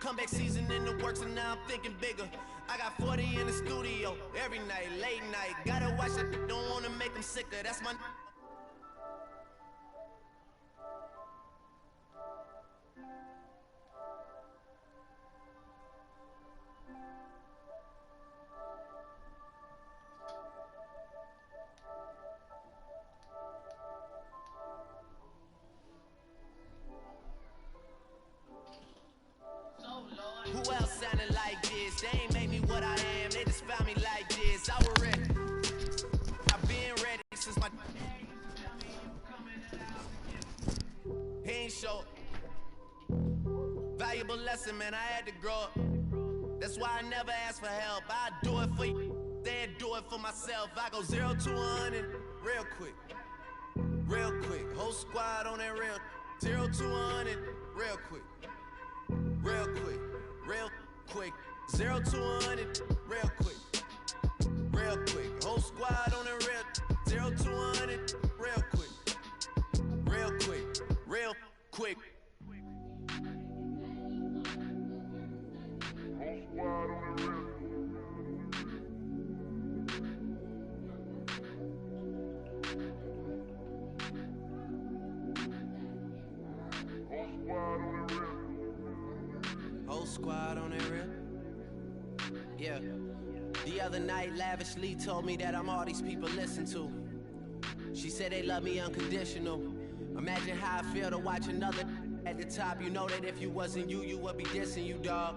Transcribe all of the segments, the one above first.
Comeback season in the works and now I'm thinking bigger. I got 40 in the studio every night, late night. Gotta watch it, don't wanna make them sicker. That's my... Who else sounded like this? They ain't made me what I am, they just found me like this. I was ready, I've been ready since my... He ain't show valuable lesson, man, I had to grow up. That's why I never ask for help. I do it for you, then do it for myself. I go 0 to 100 real quick, real quick. Whole squad on that real 0 to 100 real quick, real quick, real quick. 0 to 100 real quick, real quick. Whole squad on that real 0 to 100 real quick, real quick, real quick. Whole squad on that real. Yeah. The other night, Lavishly told me that I'm all these people listen to. She said they love me unconditional. Imagine how I feel to watch another at the top. You know that if you wasn't you, you would be dissing you, dog.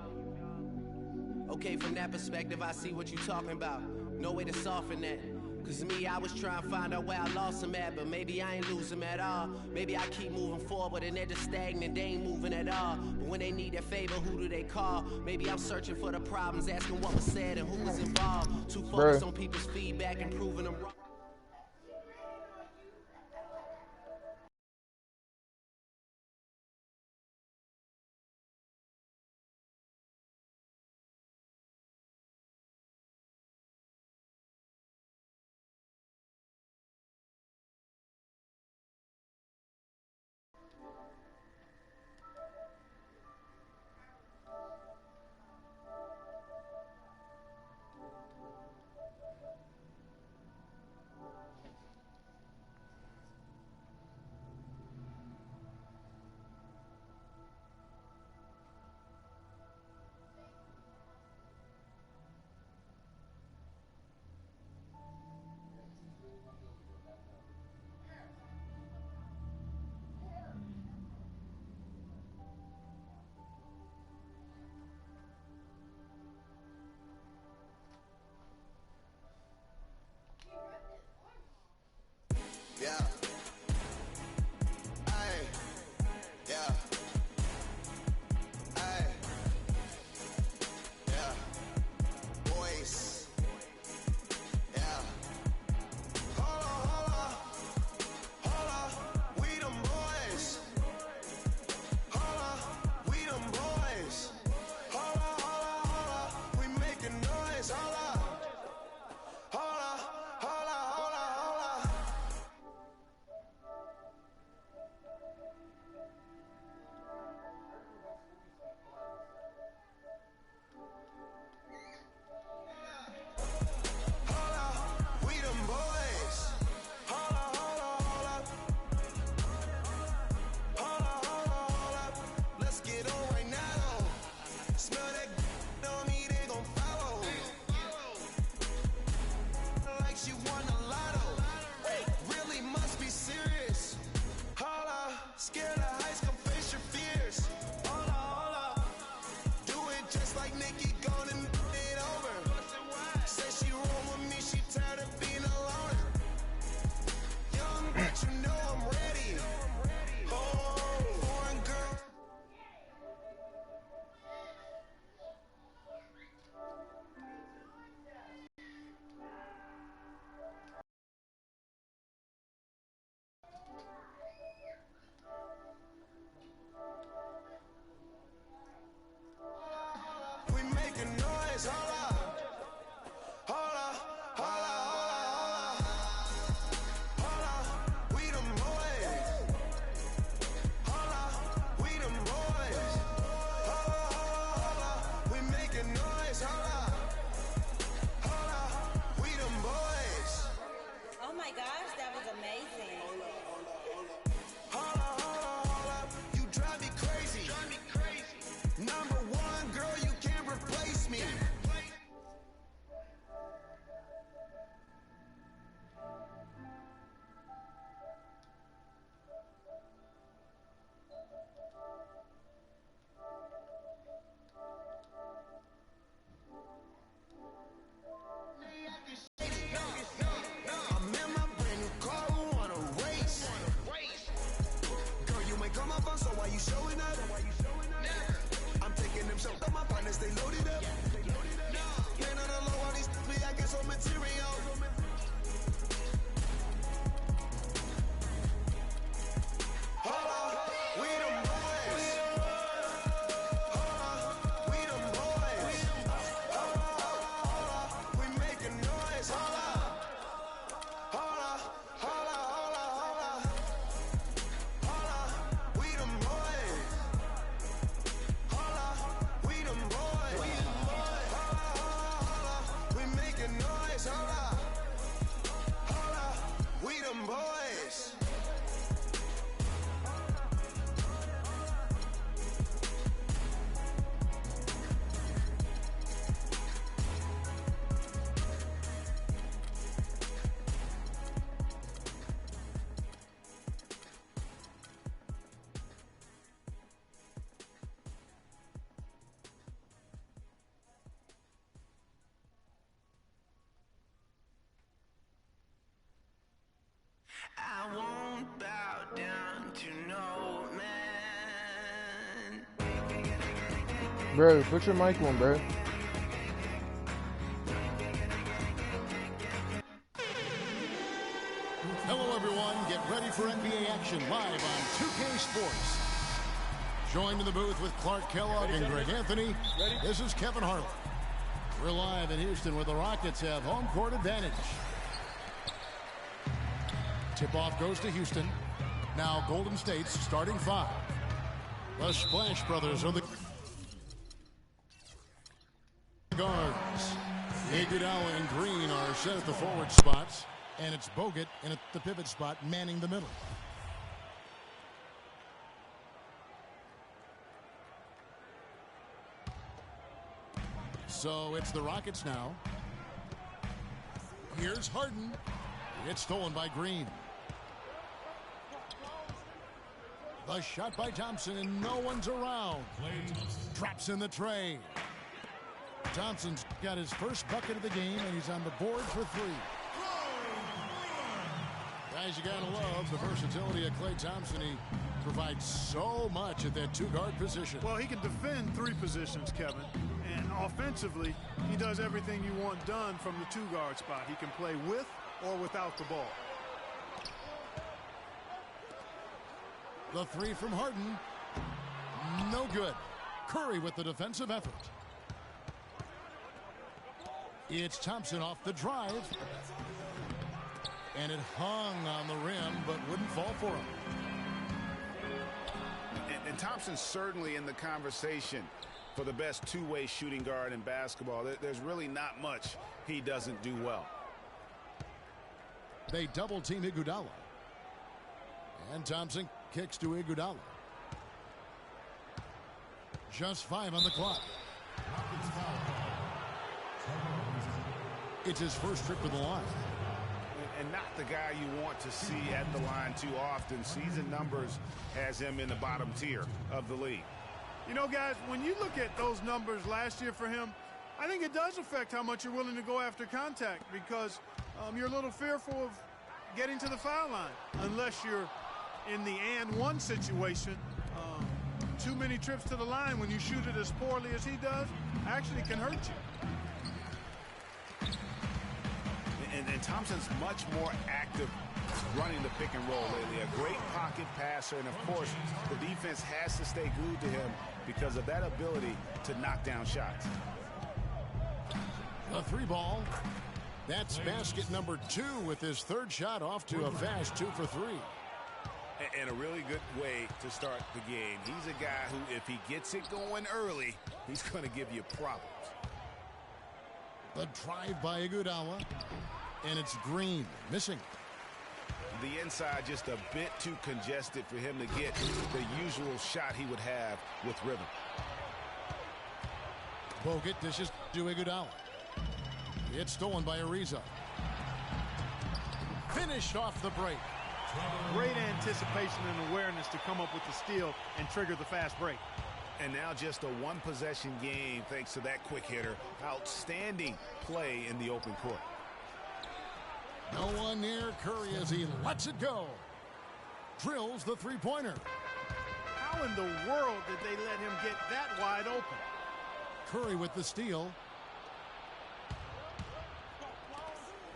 Okay, from that perspective, I see what you talking about. No way to soften that. Cause me, I was trying to find out where I lost them at, but maybe I ain't lose them at all. Maybe I keep moving forward and they're just stagnant, they ain't moving at all. But when they need their favor, who do they call? Maybe I'm searching for the problems, asking what was said and who was involved. Too focused on people's feedback and proving them wrong. Bro, put your mic on, bro. Hello, everyone. Get ready for NBA action live on 2K Sports. Joined in the booth with Clark Kellogg and Greg Anthony. This is Kevin Harlan. We're live in Houston where the Rockets have home court advantage. Tip-off goes to Houston. Now Golden State's starting five. The Splash Brothers are the guards. Iguodala and Green are set at the forward spots. And it's Bogut in at the pivot spot manning the middle. So it's the Rockets now. Here's Harden. It's stolen by Green. The shot by Thompson, and no one's around. Drops in the tray. Thompson's got his first bucket of the game, and he's on the board for three. Guys, you gotta love the versatility of Klay Thompson. He provides so much at that two-guard position. Well, he can defend three positions, Kevin. And offensively, he does everything you want done from the two-guard spot. He can play with or without the ball. The three from Harden. No good. Curry with the defensive effort. It's Thompson off the drive. And it hung on the rim, but wouldn't fall for him. And Thompson's certainly in the conversation for the best two-way shooting guard in basketball. There's really not much he doesn't do well. They double-team Iguodala. And Thompson kicks to Iguodala. Just 5 on the clock. It's his first trip to the line. And not the guy you want to see at the line too often. Season numbers has him in the bottom tier of the league. You know, guys, when you look at those numbers last year for him, I think it does affect how much you're willing to go after contact because you're a little fearful of getting to the foul line unless you're in the and one situation. Too many trips to the line when you shoot it as poorly as he does actually can hurt you. And Thompson's much more active running the pick and roll lately. A great pocket passer, and of course, the defense has to stay glued to him because of that ability to knock down shots. The three ball. That's basket number 2 with his third shot off to a fast 2 for 3. And a really good way to start the game. He's a guy who, if he gets it going early, he's going to give you problems. The drive by Iguodala. And it's Green missing. The inside just a bit too congested for him to get the usual shot he would have with rhythm. Bogut dishes to Iguodala. It's stolen by Ariza. Finished off the break. Great anticipation and awareness to come up with the steal and trigger the fast break. And now just a one-possession game thanks to that quick hitter. Outstanding play in the open court. No one near Curry as he lets it go. Drills the three-pointer. How in the world did they let him get that wide open? Curry with the steal.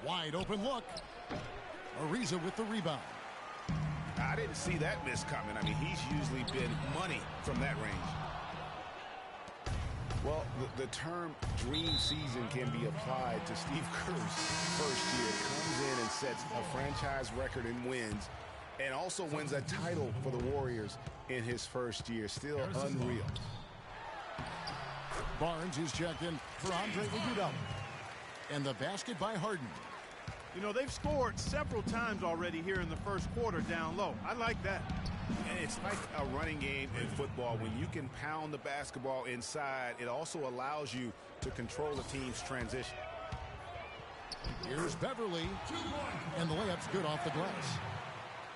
Wide open look. Ariza with the rebound. I didn't see that miss coming. I mean, he's usually been money from that range. Well, the term dream season can be applied to Steve Kerr's first year. Comes in and sets a franchise record in wins and also wins a title for the Warriors in his first year. Still unreal. Barnes is checked in for Andre Iguodala. And the basket by Harden. You know, they've scored several times already here in the first quarter down low. I like that. And it's like a running game in football. When you can pound the basketball inside, it also allows you to control the team's transition. Here's Beverly. And the layup's good off the glass.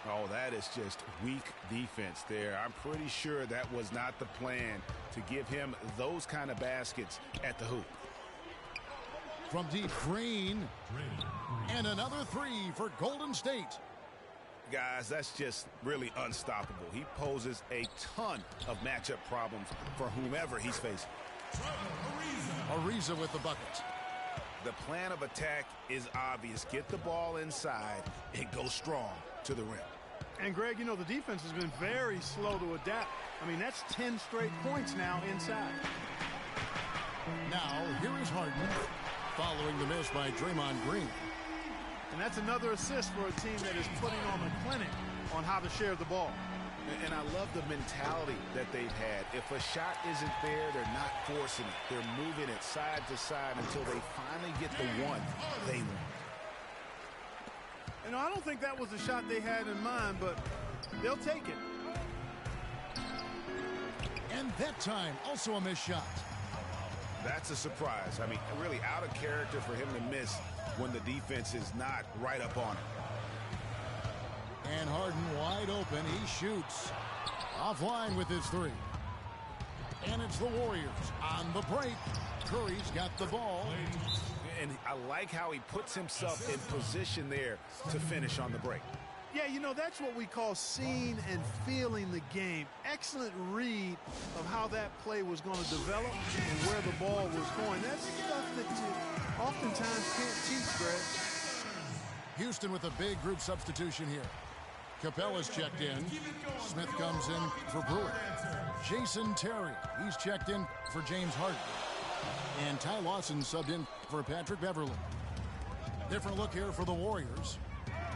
Oh, that is just weak defense there. I'm pretty sure that was not the plan to give him those kind of baskets at the hoop. From deep, Green. And another three for Golden State. Guys, that's just really unstoppable. He poses a ton of matchup problems for whomever he's facing. Ariza with the bucket. The plan of attack is obvious. Get the ball inside and go strong to the rim. And, Greg, you know, the defense has been very slow to adapt. I mean, that's 10 straight points now inside. Now, here is Harden, following the miss by Draymond Green. And that's another assist for a team that is putting on a clinic on how to share the ball. And I love the mentality that they've had. If a shot isn't there, they're not forcing it. They're moving it side to side until they finally get the one they want. You know, I don't think that was the shot they had in mind, but they'll take it. And that time, also a missed shot. That's a surprise. I mean, really out of character for him to miss when the defense is not right up on him. And Harden wide open. He shoots. Offline with his three. And it's the Warriors on the break. Curry's got the ball. And I like how he puts himself in position there to finish on the break. Yeah, you know, that's what we call seeing and feeling the game. Excellent read of how that play was going to develop and where the ball was going. That's stuff that you oftentimes can't teach, Greg. Houston with a big group substitution here. Capella's checked in. Smith comes in for Brewer. Jason Terry, he's checked in for James Harden. And Ty Lawson subbed in for Patrick Beverly. Different look here for the Warriors.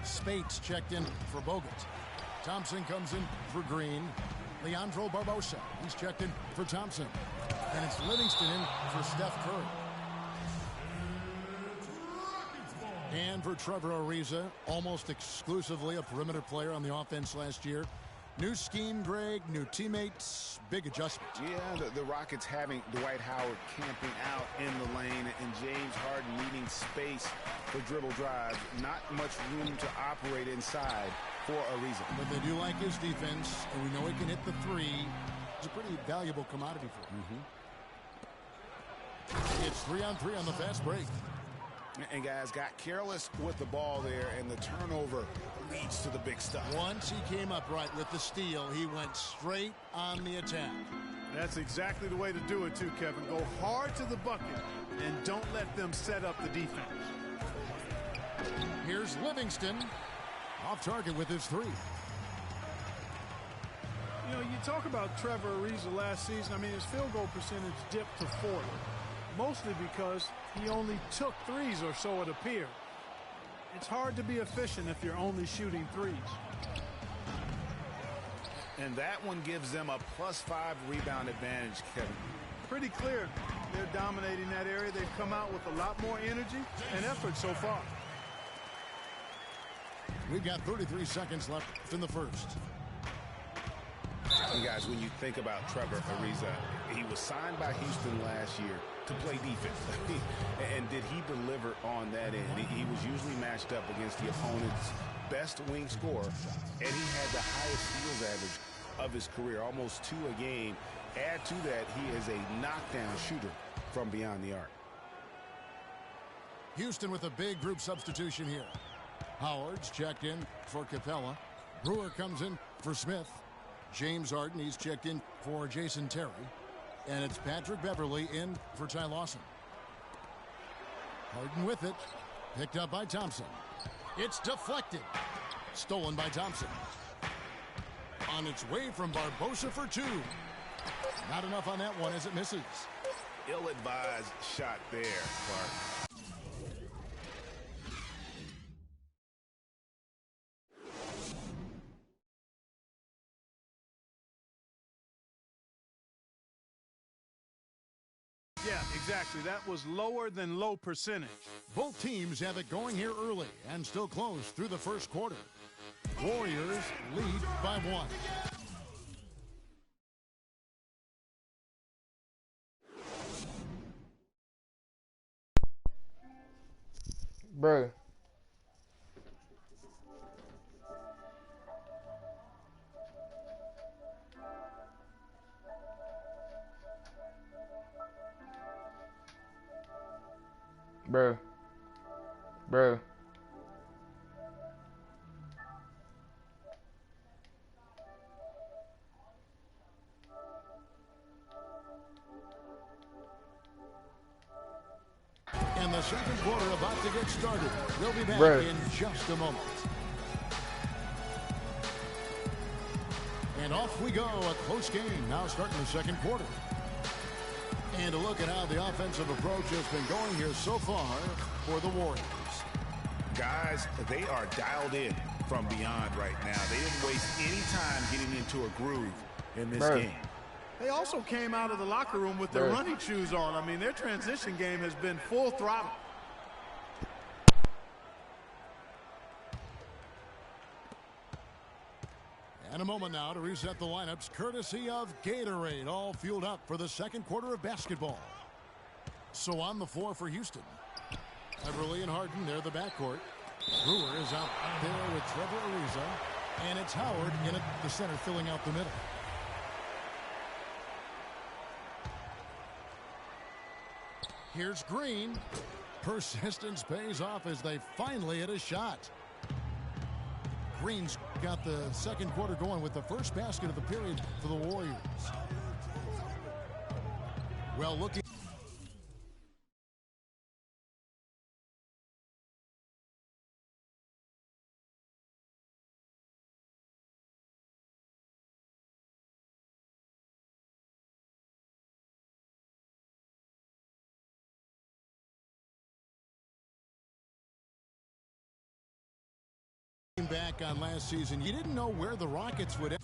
Spates checked in for Bogut. Thompson comes in for Green. Leandro Barbosa, he's checked in for Thompson. And it's Livingston in for Steph Curry. And for Trevor Ariza, almost exclusively a perimeter player on the offense last year. New scheme, Greg, new teammates, big adjustment. Yeah, the Rockets having Dwight Howard camping out in the lane and James Harden needing space for dribble drives. Not much room to operate inside for Ariza. But they do like his defense, and we know he can hit the three. It's a pretty valuable commodity for him. It's 3-on-3 on the fast break. And guys got careless with the ball there, and the turnover leads to the big stuff. Once he came upright with the steal, he went straight on the attack. That's exactly the way to do it too, Kevin. Go hard to the bucket and don't let them set up the defense. Here's Livingston off target with his three. You know, you talk about Trevor Ariza last season. I mean, his field goal percentage dipped to 40. Mostly because he only took threes, or so it appeared. It's hard to be efficient if you're only shooting threes. And that one gives them a +5 rebound advantage, Kevin. Pretty clear. They're dominating that area. They've come out with a lot more energy and effort so far. We've got 33 seconds left in the first. And guys, when you think about Trevor Ariza, he was signed by Houston last year to play defense. And did he deliver on that end? He was usually matched up against the opponent's best wing scorer, and he had the highest steals average of his career, almost 2 a game. Add to that, he is a knockdown shooter from beyond the arc. Houston with a big group substitution here. Howard's checked in for Capella. Brewer comes in for Smith. James Harden, he's checked in for Jason Terry. And it's Patrick Beverly in for Ty Lawson. Harden with it. Picked up by Thompson. It's deflected. Stolen by Thompson. On its way from Barbosa for 2. Not enough on that one as it misses. Ill-advised shot there, Clark. Yeah, exactly. That was lower than low percentage. Both teams have it going here early and still close through the first quarter. Warriors lead by 1. Bro. Bro. The second quarter about to get started. We'll be back Bruh. in just a moment. And off we go. A close game now starting the second quarter. And a look at how the offensive approach has been going here so far for the Warriors. Guys, they are dialed in from beyond right now. They didn't waste any time getting into a groove in this Bruh. game. They also came out of the locker room with their Bruh. running shoes on. I mean, their transition game has been full throttle. And a moment now to reset the lineups, courtesy of Gatorade, all fueled up for the second quarter of basketball. So on the floor for Houston, Everly and Harden, they're the backcourt. Brewer is out there with Trevor Ariza, and it's Howard in at the center filling out the middle. Here's Green. Persistence pays off as they finally hit a shot. Green's got the second quarter going with the first basket of the period for the Warriors. Well, looking. Back on last season, you didn't know where the Rockets would end.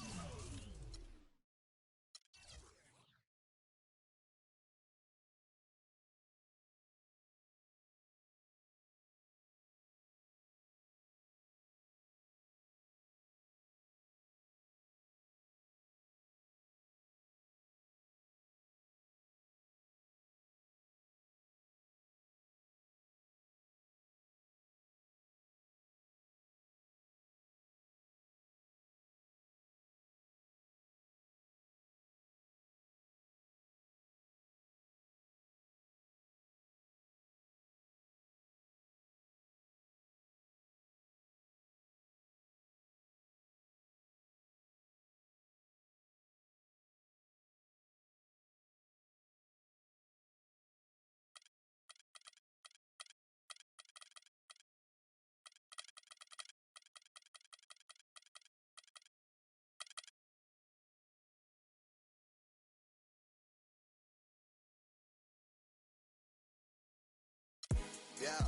Yeah.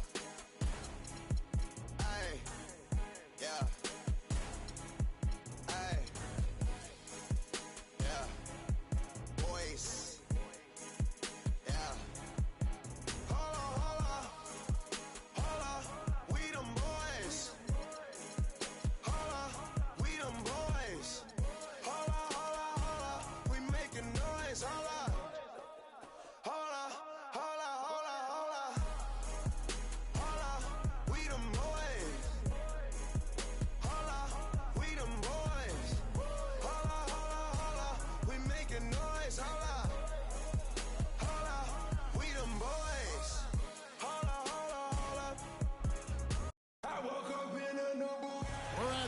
Ay. Yeah. Ay. Yeah. Boys. Yeah. Holla. We them boys. Holla. We them boys. Holla. We making noise. Holla.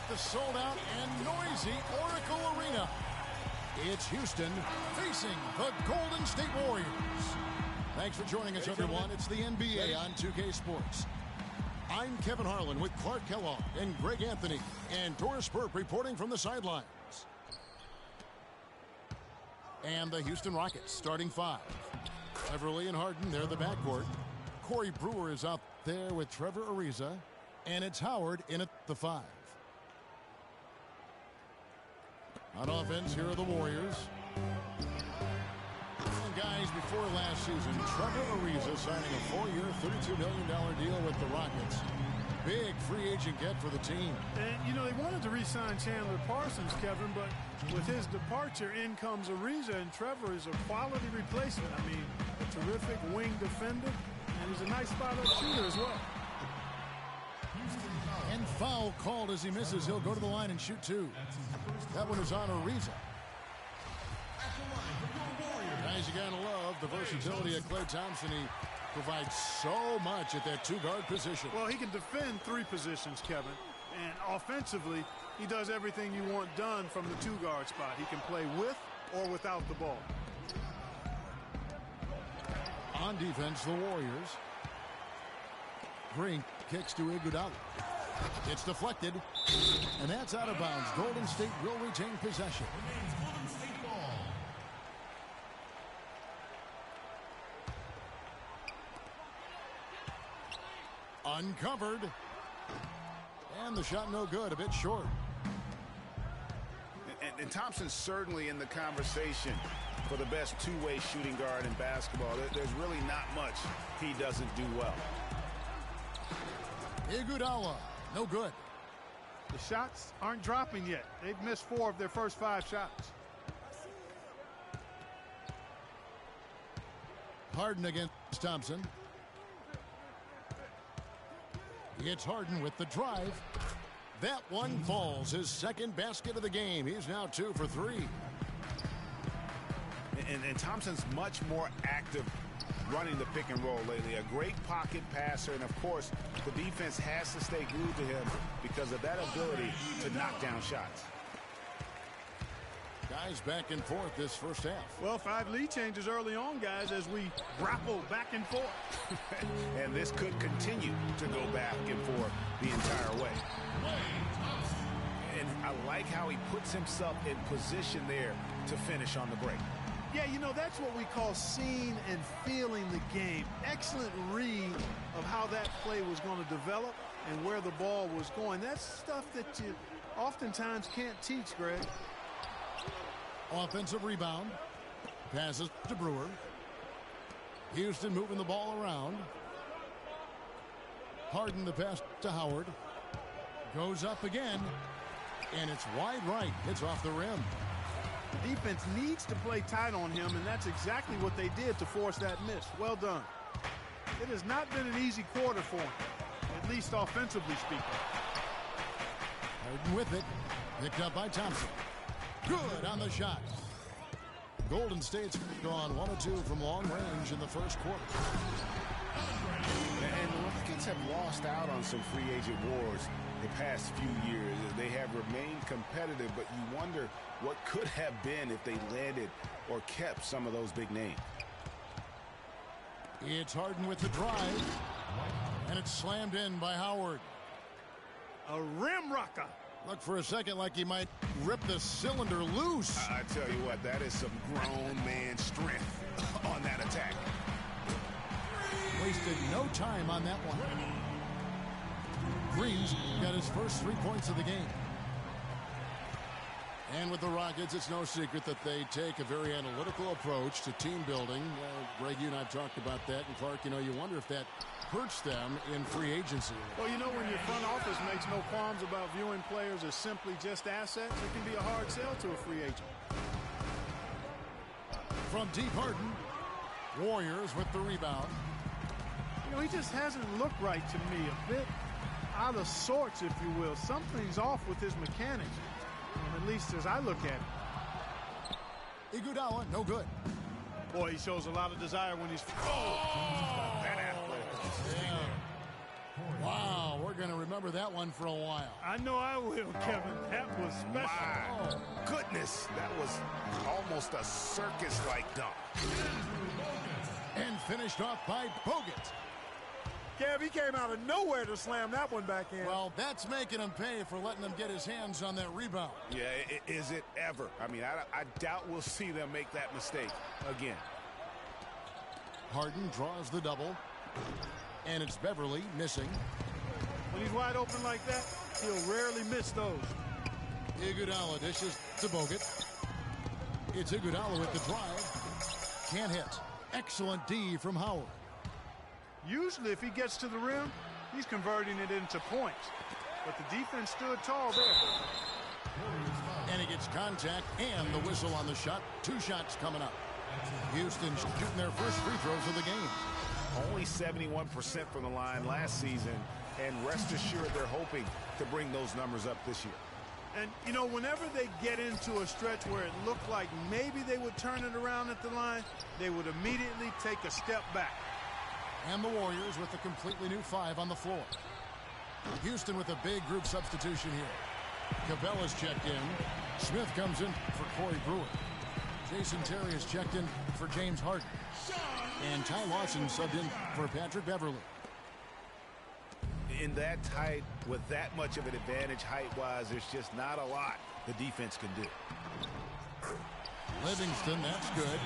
The sold-out and noisy Oracle Arena. It's Houston facing the Golden State Warriors. Thanks for joining us, everyone. It's the NBA on 2K Sports. I'm Kevin Harlan with Clark Kellogg and Greg Anthony, and Doris Burke reporting from the sidelines. And the Houston Rockets starting five. Everly and Harden, they're the backcourt. Corey Brewer is out there with Trevor Ariza, and it's Howard in at the five. On offense, here are the Warriors. And guys, before last season, Trevor Ariza signing a 4-year, $32 million deal with the Rockets. Big free agent get for the team. And, you know, they wanted to re-sign Chandler Parsons, Kevin, but with his departure, in comes Ariza, and Trevor is a quality replacement. I mean, a terrific wing defender, and he's a nice spot-up shooter as well. And foul called as he misses. He'll go to the line and shoot two. That one is on Ariza. Guys, you gotta love the versatility of Klay Thompson. He provides so much at that two-guard position. Well, he can defend three positions, Kevin. And offensively, he does everything you want done from the two-guard spot. He can play with or without the ball. On defense, the Warriors. Green kicks to Iguodala. It's deflected, and that's out of bounds. Golden State will retain possession. Uncovered. And the shot no good, a bit short. And Thompson's certainly in the conversation for the best two-way shooting guard in basketball. There's really not much he doesn't do well. Iguodala, no good. The shots aren't dropping yet. They've missed 4 of their first 5 shots. Harden against Thompson. It's Harden with the drive. That one falls. His second basket of the game. He's now 2 for 3. And Thompson's much more active running the pick and roll lately. A great pocket passer, and of course, the defense has to stay glued to him because of that ability to knock down shots. Guys back and forth this first half. Well, 5 lead changes early on, guys, as we grapple back and forth. And this could continue to go back and forth the entire way. And I like how he puts himself in position there to finish on the break. Yeah, you know, that's what we call seeing and feeling the game. Excellent read of how that play was going to develop and where the ball was going. That's stuff that you oftentimes can't teach, Greg. Offensive rebound. Passes to Brewer. Houston moving the ball around. Harden the pass to Howard. Goes up again. And it's wide right. Hits off the rim. The defense needs to play tight on him, and that's exactly what they did to force that miss. Well done. It has not been an easy quarter for him, at least offensively speaking. Harden with it. Picked up by Thompson. Good on the shot. Golden State's gone 1 of 2 from long range in the first quarter. And the Rockets have lost out on some free agent wars the past few years. They have remained competitive, but you wonder what could have been if they landed or kept some of those big names. It's Harden with the drive. And it's slammed in by Howard. A rim rocker. Looked for a second like he might rip the cylinder loose. I tell you what, that is some grown man strength on that attack. Wasted no time on that one. Green's got his first 3 points of the game. And with the Rockets, it's no secret that they take a very analytical approach to team building. Greg, you and I have talked about that. And Clark, you know, you wonder if that hurts them in free agency. Well, you know, when your front office makes no qualms about viewing players as simply just assets, it can be a hard sell to a free agent. From deep, Harden. Warriors with the rebound. You know, he just hasn't looked right to me. A bit out of sorts, if you will. Something's off with his mechanics, at least as I look at it. Iguodala, no good. Boy, he shows a lot of desire when he's... That athletic. Yeah. Wow, we're going to remember that one for a while. I know I will, Kevin. That was special. My goodness, that was almost a circus-like dunk. And finished off by Bogut. Kev, he came out of nowhere to slam that one back in. Well, that's making him pay for letting him get his hands on that rebound. Yeah, is it ever? I mean, I doubt we'll see them make that mistake again. Harden draws the double. And it's Beverly missing. When he's wide open like that, he'll rarely miss those. Iguodala dishes to Bogut. It's Iguodala with the drive. Can't hit. Excellent D from Howard. Usually, if he gets to the rim, he's converting it into points. But the defense stood tall there. And he gets contact and the whistle on the shot. 2 shots coming up. Houston shooting their first free throws of the game. Only 71% from the line last season, and rest assured they're hoping to bring those numbers up this year. And, you know, whenever they get into a stretch where it looked like maybe they would turn it around at the line, they would immediately take a step back. And the Warriors with a completely new 5 on the floor. Houston with a big group substitution here. Cabela's checked in. Smith comes in for Corey Brewer. Jason Terry is checked in for James Harden. And Ty Lawson subbed in for Patrick Beverly. In that tight, with that much of an advantage height-wise, there's just not a lot the defense can do. Livingston, that's good.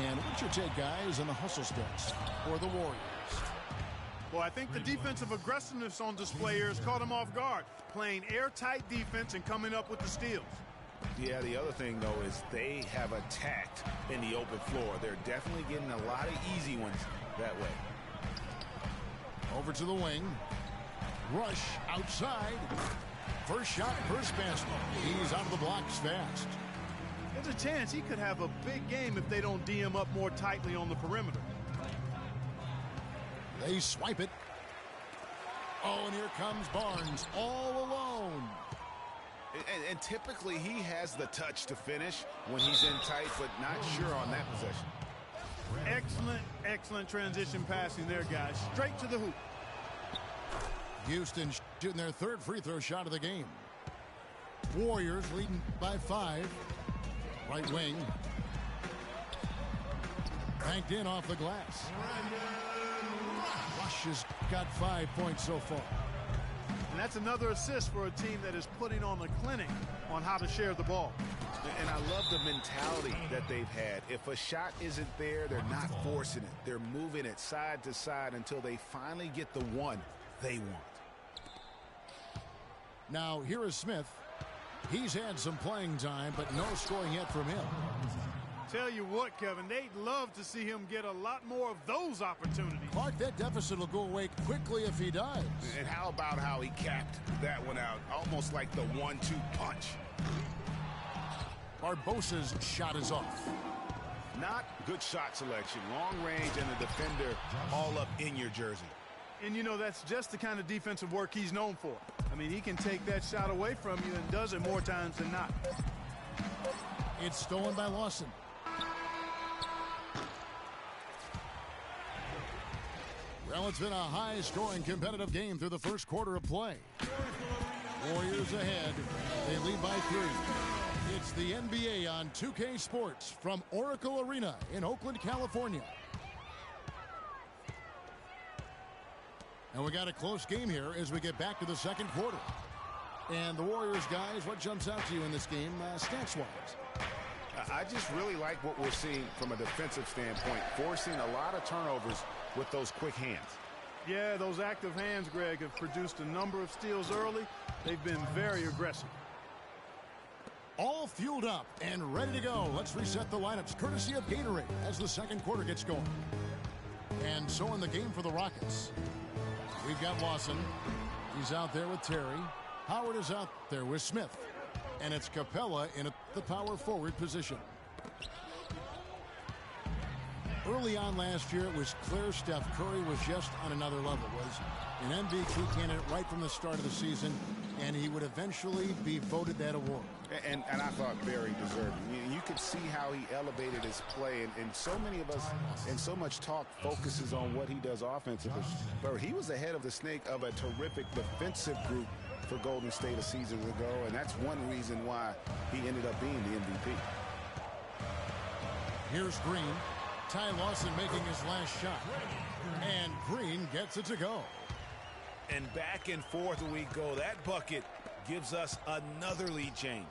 And what's your take, guys, on the hustle steps for the Warriors? Well, I think the defensive aggressiveness on display here has caught them off guard, playing airtight defense and coming up with the steals. Yeah, the other thing, though, is they have attacked in the open floor. They're definitely getting a lot of easy ones that way. Over to the wing. Rush outside. First shot, first basket. He's out of the blocks fast. There's a chance he could have a big game if they don't D him up more tightly on the perimeter. They swipe it. Oh, and here comes Barnes all alone. And typically he has the touch to finish when he's in tight, but not sure on that possession. Excellent, excellent transition passing there, guys. Straight to the hoop. Houston shooting their third free throw shot of the game. Warriors leading by 5. Right wing. Banked in off the glass. Rush has got 5 points so far. And that's another assist for a team that is putting on a clinic on how to share the ball. And I love the mentality that they've had. If a shot isn't there, they're not forcing it. They're moving it side to side until they finally get the one they want. Now, here is Smith. He's had some playing time, but no scoring yet from him. Tell you what, Kevin, they'd love to see him get a lot more of those opportunities. Clark, that deficit will go away quickly if he does. And how about how he capped that one out? Almost like the 1-2 punch. Barbosa's shot is off. Not good shot selection. Long range and the defender all up in your jersey. And, you know, that's just the kind of defensive work he's known for. I mean, he can take that shot away from you and does it more times than not. It's stolen by Lawson. Well, it's been a high-scoring competitive game through the first quarter of play. Warriors ahead. They lead by 3. It's the NBA on 2K Sports from Oracle Arena in Oakland, California. And we got a close game here as we get back to the second quarter. And the Warriors, guys, what jumps out to you in this game stats-wise? I just really like what we're seeing from a defensive standpoint, forcing a lot of turnovers with those quick hands. Yeah, those active hands, Greg, have produced a number of steals early. They've been very aggressive. All fueled up and ready to go. Let's reset the lineups courtesy of Gatorade as the second quarter gets going. And so in the game for the Rockets, we've got Lawson. He's out there with Terry. Howard is out there with Smith. And it's Capella in the power forward position. Early on last year, it was clear Steph Curry was just on another level. Was an MVP candidate right from the start of the season, and he would eventually be voted that award. And I thought very deserving. You could see how he elevated his play, and so many of us, and so much talk focuses on what he does offensively. But he was ahead of the snake of a terrific defensive group for Golden State a season ago, and that's one reason why he ended up being the MVP. Here's Green. Ty Lawson making his last shot. And Green gets it to go. And back and forth we go. That bucket gives us another lead change.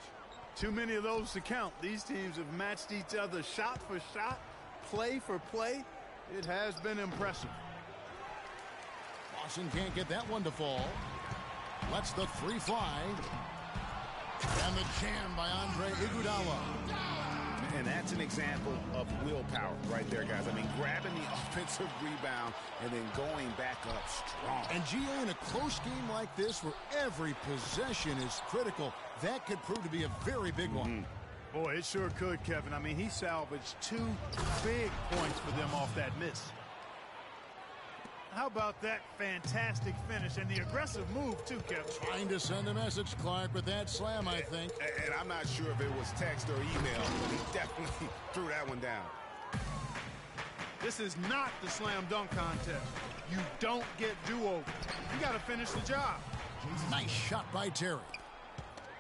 Too many of those to count. These teams have matched each other shot for shot, play for play. It has been impressive. Lawson can't get that one to fall. Lets the 3 fly. And the jam by Andre Iguodala. And that's an example of willpower right there, guys. I mean, grabbing the offensive rebound and then going back up strong. And GA, in a close game like this where every possession is critical, that could prove to be a very big one. Boy, it sure could, Kevin. I mean, he salvaged 2 big points for them off that miss. How about that fantastic finish and the aggressive move, too, Kevin? Trying to send a message, Clark, with that slam, I think. And I'm not sure if it was text or email, but he definitely threw that one down. This is not the slam dunk contest. You don't get do-overs. You got to finish the job. Nice shot by Terry.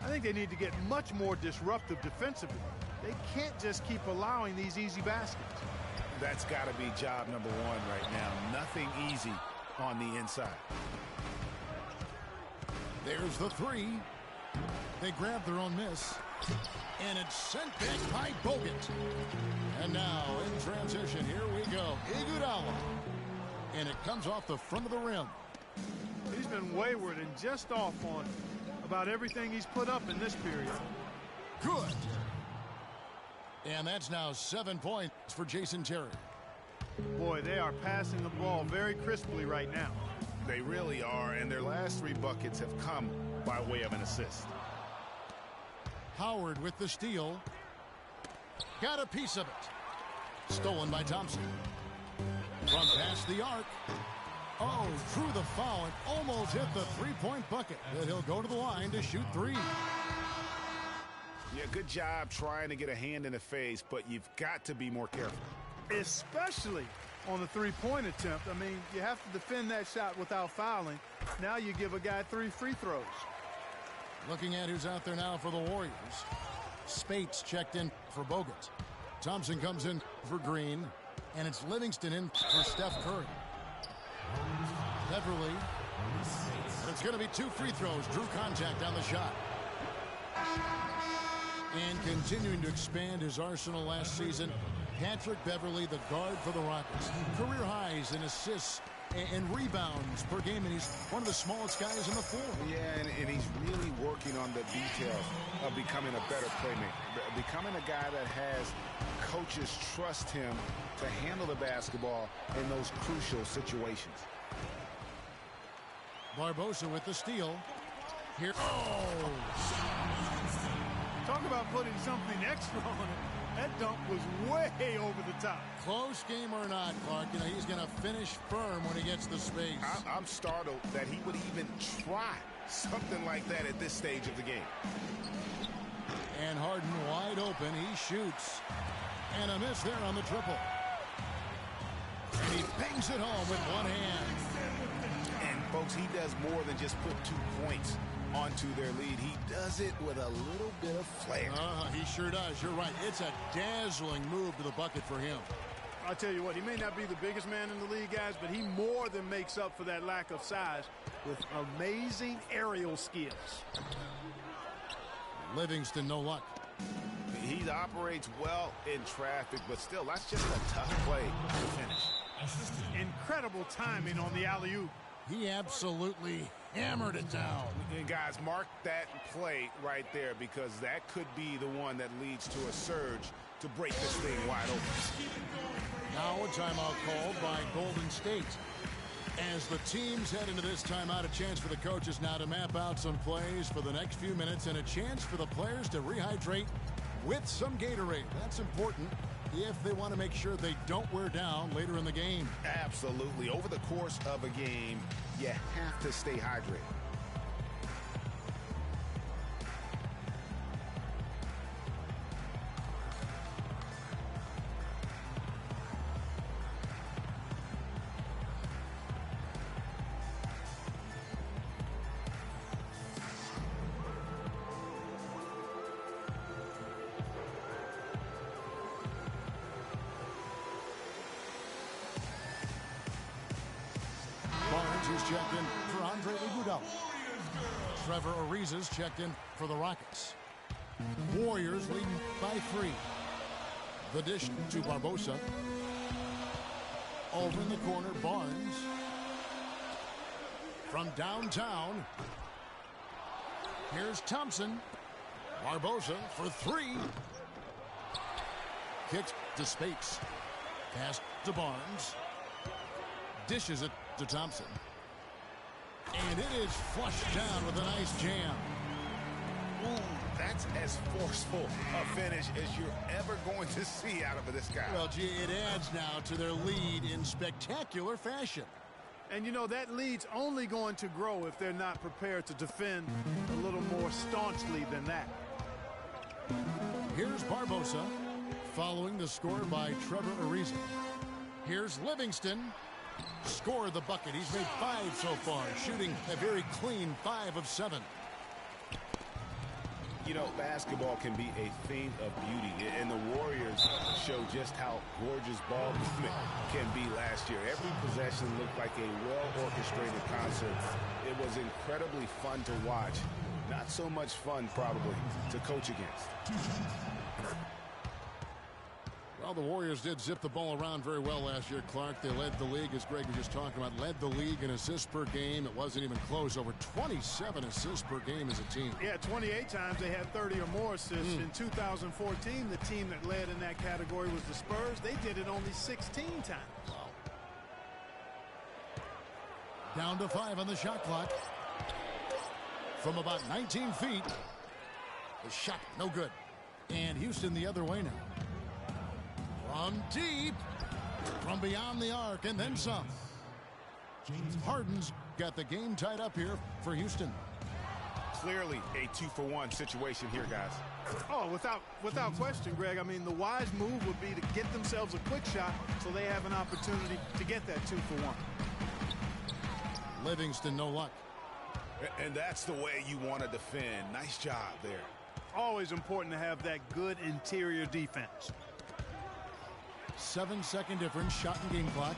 I think they need to get much more disruptive defensively. They can't just keep allowing these easy baskets. That's got to be job number 1 right now. Nothing easy on the inside. There's the three. They grab their own miss. And it's sent back by Bogut. And now, in transition, here we go. Iguodala. And it comes off the front of the rim. He's been wayward and just off on about everything he's put up in this period. Good. And that's now 7 points for Jason Terry. Boy, they are passing the ball very crisply right now. They really are, and their last 3 buckets have come by way of an assist. Howard with the steal. Got a piece of it. Stolen by Thompson. From past the arc. Oh, through the foul and almost hit the three-point bucket. But he'll go to the line to shoot 3. Yeah, good job trying to get a hand in the face, but you've got to be more careful. Especially on the three-point attempt. I mean, you have to defend that shot without fouling. Now you give a guy 3 free throws. Looking at who's out there now for the Warriors. Spates checked in for Bogut. Thompson comes in for Green. And it's Livingston in for Steph Curry. Beverly. It's going to be 2 free throws. Drew contact on the shot. And continuing to expand his arsenal last season, Patrick Beverly, the guard for the Rockets. Career highs in assists and rebounds per game, and he's one of the smallest guys on the floor. Yeah, and he's really working on the details of becoming a better playmaker, becoming a guy that has coaches trust him to handle the basketball in those crucial situations. Barbosa with the steal. Here. Oh! Talk about putting something extra on it. That dunk was way over the top. Close game or not, Clark, you know, he's going to finish firm when he gets the space. I'm startled that he would even try something like that at this stage of the game. And Harden wide open. He shoots. And a miss there on the triple. And he bangs it home with one hand. And, folks, he does more than just put 2 points onto their lead. He does it with a little bit of flair. He sure does. You're right. It's a dazzling move to the bucket for him. I'll tell you what, he may not be the biggest man in the league, guys, but he more than makes up for that lack of size with amazing aerial skills. Livingston, no luck. He operates well in traffic, but still, that's just a tough play to finish. Incredible timing on the alley-oop. He absolutely hammered it down. And guys, mark that play right there, because that could be the one that leads to a surge to break this thing wide open. Now a timeout called by Golden State. As the teams head into this timeout, a chance for the coaches now to map out some plays for the next few minutes and a chance for the players to rehydrate with some Gatorade. That's important if they want to make sure they don't wear down later in the game. Absolutely. Over the course of a game, you have to stay hydrated. Barnes is checked in for Andre Iguodala. Trevor Ariza's checked in for the Rockets. Warriors leading by 3. The dish to Barbosa. Over in the corner, Barnes. From downtown, here's Thompson. Barbosa for 3. Kicks to Spates. Pass to Barnes. Dishes it to Thompson. And it is flushed down with a nice jam. Ooh, that's as forceful a finish as you're ever going to see out of this guy. Well, gee, it adds now to their lead in spectacular fashion. And, you know, that lead's only going to grow if they're not prepared to defend a little more staunchly than that. Here's Barbosa, following the score by Trevor Ariza. Here's Livingston. Scored the bucket. He's made 5 so far, shooting a very clean 5 of 7. You know, basketball can be a thing of beauty, and the Warriors show just how gorgeous ball movement can be last year. Every possession looked like a well-orchestrated concert. It was incredibly fun to watch. Not so much fun, probably, to coach against. Well, the Warriors did zip the ball around very well last year, Clark. They led the league, as Greg was just talking about, led the league in assists per game. It wasn't even close. Over 27 assists per game as a team. Yeah, 28 times they had 30 or more assists. In 2014, the team that led in that category was the Spurs. They did it only 16 times. Wow. Down to 5 on the shot clock. From about 19 feet. The shot, no good. And Houston the other way now. From deep, from beyond the arc, and then some. Harden's got the game tied up here for Houston. Clearly a 2-for-1 situation here, guys. Oh, without question, Greg. I mean, the wise move would be to get themselves a quick shot so they have an opportunity to get that 2-for-1. Livingston, no luck. And that's the way you want to defend. Nice job there. Always important to have that good interior defense. 7-second difference, shot and game clock.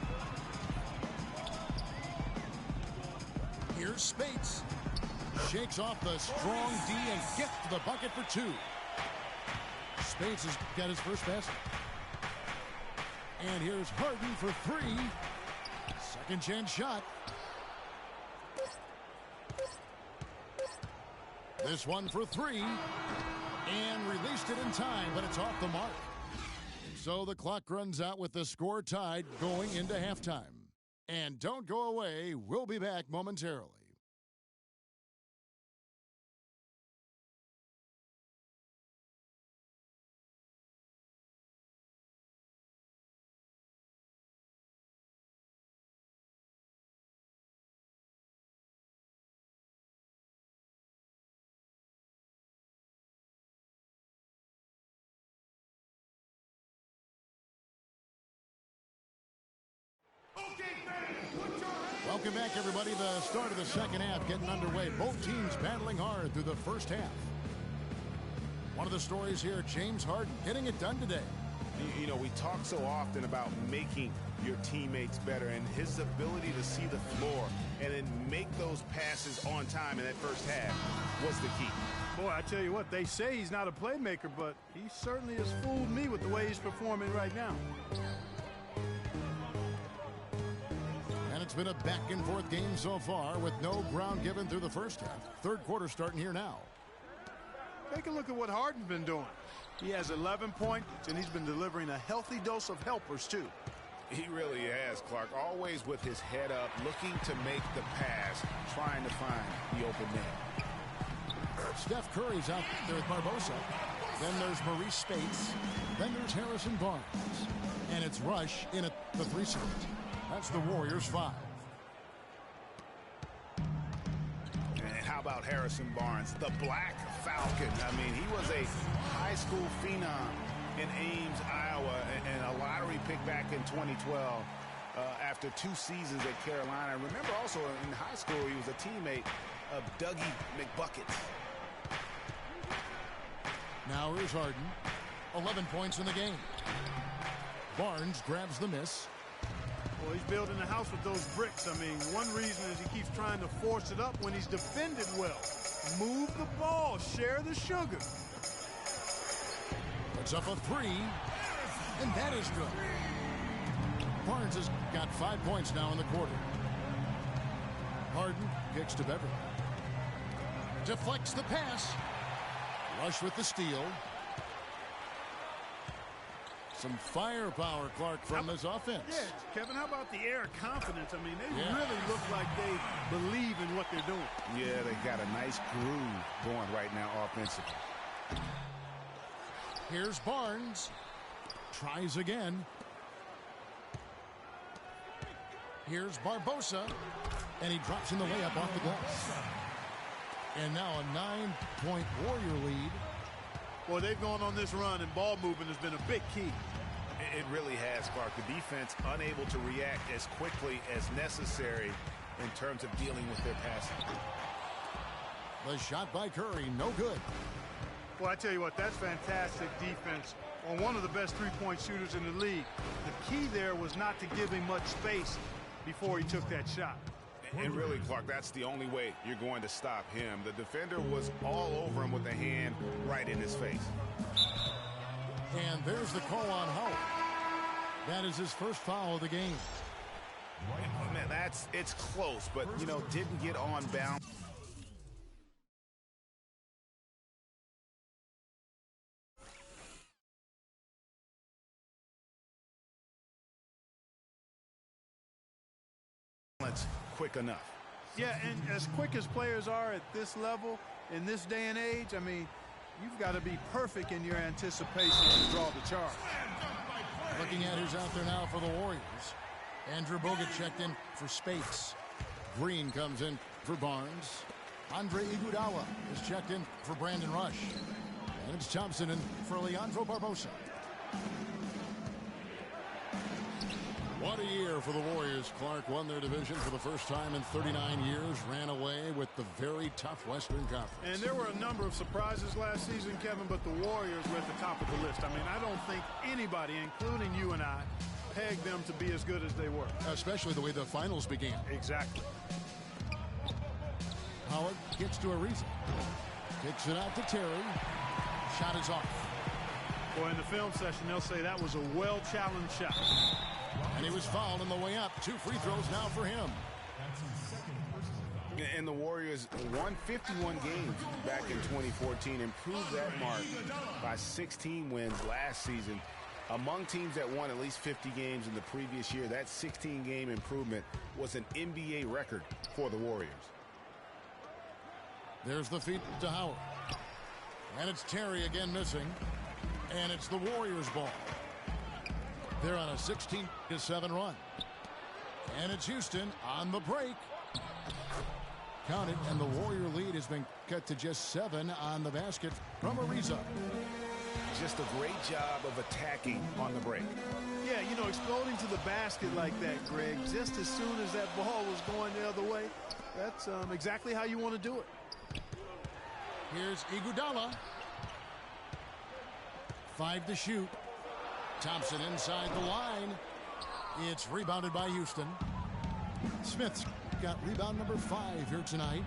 Here's Spates. Shakes off the strong D and gets to the bucket for 2. Spates has got his first basket. And here's Harden for 3. Second chance shot. This one for 3. And released it in time, but it's off the mark. So the clock runs out with the score tied going into halftime. And don't go away. We'll be back momentarily. Welcome back, everybody. The start of the second half getting underway. Both teams battling hard through the first half. One of the stories here, James Harden getting it done today. You know, we talk so often about making your teammates better, and his ability to see the floor and then make those passes on time in that first half was the key. Boy, I tell you what, they say he's not a playmaker, but he certainly has fooled me with the way he's performing right now. And it's been a back-and-forth game so far with no ground given through the first half. Third quarter starting here now. Take a look at what Harden's been doing. He has 11 points, and he's been delivering a healthy dose of helpers, too. He really has, Clark. Always with his head up, looking to make the pass, trying to find the open net. Steph Curry's out there with Barbosa. Then there's Maurice Spates. Then there's Harrison Barnes. And it's Rush in at the 3 slot. That's the Warriors 5. And how about Harrison Barnes, the Black Falcon? I mean, he was a high school phenom in Ames, Iowa, and a lottery pick back in 2012 after 2 seasons at Carolina. Remember also in high school, he was a teammate of Dougie McBucket. Now here's Harden. 11 points in the game. Barnes grabs the miss. Well, he's building a house with those bricks. I mean, one reason is he keeps trying to force it up when he's defended well. Move the ball, share the sugar. Puts up a 3, and that is good. Barnes has got 5 points now in the quarter. Harden kicks to Beverly. Deflects the pass. Rush with the steal. Some firepower, Clark, from this offense. Yeah, Kevin, how about the air of confidence? I mean, they really look like they believe in what they're doing. Yeah, they got a nice groove going right now offensively. Here's Barnes. Tries again. Here's Barbosa. And he drops in the layup off the glass. And now a 9-point Warrior lead. Well, they've gone on this run, and ball movement has been a big key. It really has, Clark. The defense unable to react as quickly as necessary in terms of dealing with their passing. The shot by Curry, no good. Well, I tell you what, that's fantastic defense on one of the best three-point shooters in the league. The key there was not to give him much space before he took that shot. And really, Clark, that's the only way you're going to stop him. The defender was all over him with a hand right in his face. And there's the call on Howard. That is his first foul of the game. Man, it's close, but, you know, didn't get on bounds. Quick enough. Yeah, and as quick as players are at this level, in this day and age, I mean, you've got to be perfect in your anticipation to draw the charge. Looking at who's out there now for the Warriors. Andrew Bogut checked in for Spates. Green comes in for Barnes. Andre Iguodala is checked in for Brandon Rush. And it's Thompson in for Leandro Barbosa. What a year for the Warriors. Clark won their division for the first time in 39 years, ran away with the very tough Western Conference. And there were a number of surprises last season, Kevin, but the Warriors were at the top of the list. I mean, I don't think anybody, including you and I, pegged them to be as good as they were. Especially the way the finals began. Exactly. Howard gets to Ariza. Kicks it out to Terry. Shot is off. Boy, in the film session, they'll say that was a well-challenged shot. And he was fouled on the way up. 2 free throws now for him. And the Warriors won 51 games back in 2014, improved that mark by 16 wins last season. Among teams that won at least 50 games in the previous year, that 16-game improvement was an NBA record for the Warriors. There's the feed to Howard. And it's Terry again missing. And it's the Warriors' ball. They're on a 16-7 run. And it's Houston on the break. Count it, and the Warrior lead has been cut to just 7 on the basket from Ariza. Just a great job of attacking on the break. Yeah, you know, exploding to the basket like that, Greg, just as soon as that ball was going the other way, that's exactly how you want to do it. Here's Iguodala. 5 to shoot. Thompson inside the line. It's rebounded by Houston. Smith's got rebound number 5 here tonight.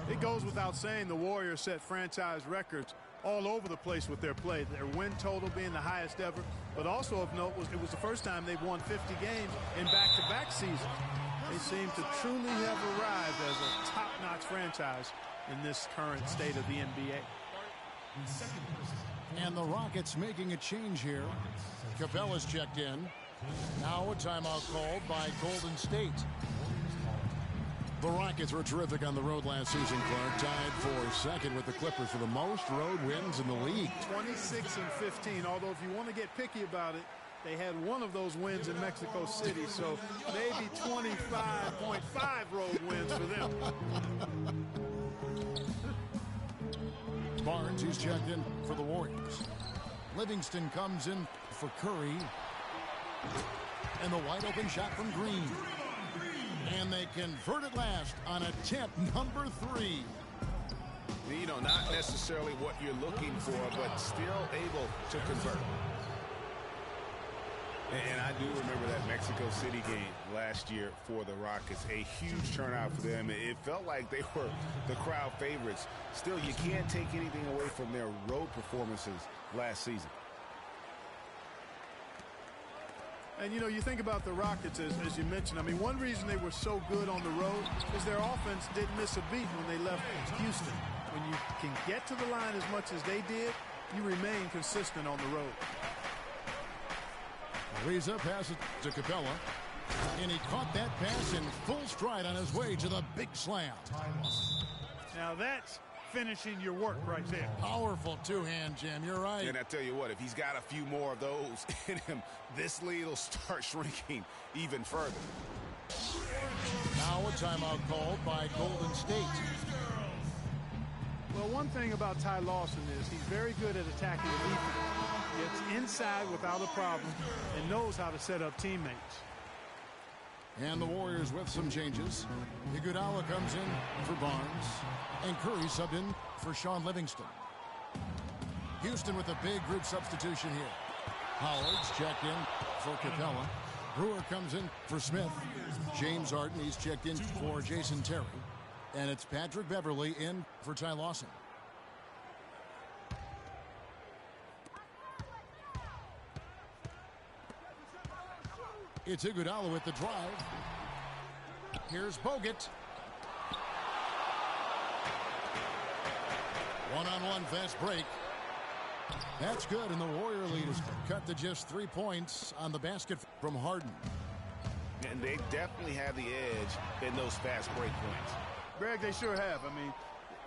It goes without saying the Warriors set franchise records all over the place with their play. Their win total being the highest ever, but also of note was it was the first time they've won 50 games in back-to-back seasons. They seem to truly have arrived as a top-notch franchise in this current state of the NBA. And the Rockets making a change here. Capella's checked in. Now a timeout called by Golden State. The Rockets were terrific on the road last season, Clark. Tied for second with the Clippers for the most road wins in the league. 26-15, although if you want to get picky about it, they had one of those wins in Mexico City, so maybe 25.5 road wins for them. Barnes, he's checked in for the Warriors. Livingston comes in for Curry. And the wide open shot from Green. And they convert at last on attempt number 3. You know, not necessarily what you're looking for, but still able to convert. And I do remember that Mexico City game last year for the Rockets. A huge turnout for them. It felt like they were the crowd favorites. Still, you can't take anything away from their road performances last season. And, you know, you think about the Rockets, as you mentioned. I mean, one reason they were so good on the road is their offense didn't miss a beat when they left Houston. When you can get to the line as much as they did, you remain consistent on the road. Ariza passes to Capella. And he caught that pass in full stride on his way to the big slam. Now that's finishing your work right there. Powerful two-hand jam, you're right. And I tell you what, if he's got a few more of those in him, this lead will start shrinking even further. Now a timeout called by Golden State. Well, one thing about Ty Lawson is he's very good at attacking the defense. Gets inside without a problem and knows how to set up teammates. And the Warriors with some changes. Iguodala comes in for Barnes. And Curry subbed in for Sean Livingston. Houston with a big group substitution here. Howard's checked in for Capella. Brewer comes in for Smith. James Harden, he's checked in for Jason Terry. And it's Patrick Beverley in for Ty Lawson. It's Iguodala with the drive. Here's Bogut. One-on-one fast break. That's good, and the Warrior lead is cut to just 3 points on the basket from Harden. And they definitely have the edge in those fast break points. Greg, they sure have. I mean,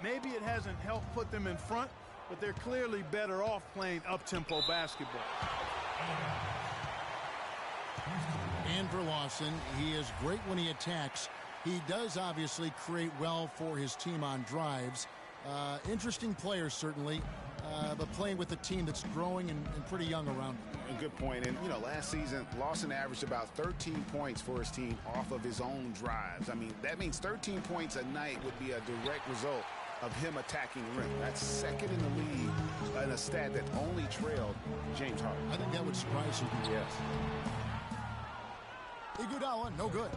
maybe it hasn't helped put them in front, but they're clearly better off playing up-tempo basketball. And for Lawson, he is great when he attacks. He does obviously create well for his team on drives. Interesting player, certainly, but playing with a team that's growing and pretty young around him. A good point. And, you know, last season, Lawson averaged about 13 points for his team off of his own drives. I mean, that means 13 points a night would be a direct result of him attacking the rim. That's second in the league and a stat that only trailed James Harden. I think that would surprise you. Yes. Iguodala, no good.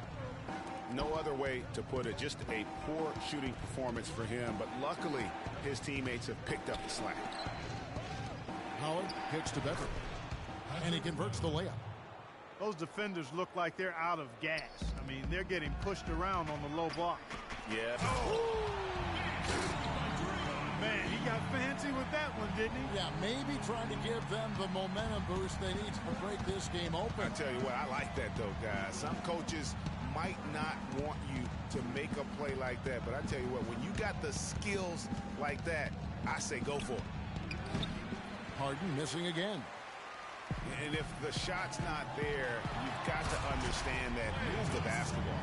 No other way to put it. Just a poor shooting performance for him. But luckily, his teammates have picked up the slack. Howard kicks to Beverly. And he converts the layup. Those defenders look like they're out of gas. I mean, they're getting pushed around on the low block. Yeah. Man, he got fancy with that one, didn't he? Yeah, maybe trying to give them the momentum boost they need to break this game open. I tell you what, I like that, though, guys. Some coaches might not want you to make a play like that, but I tell you what, when you got the skills like that, I say go for it. Harden missing again. And if the shot's not there, you've got to understand that move the basketball.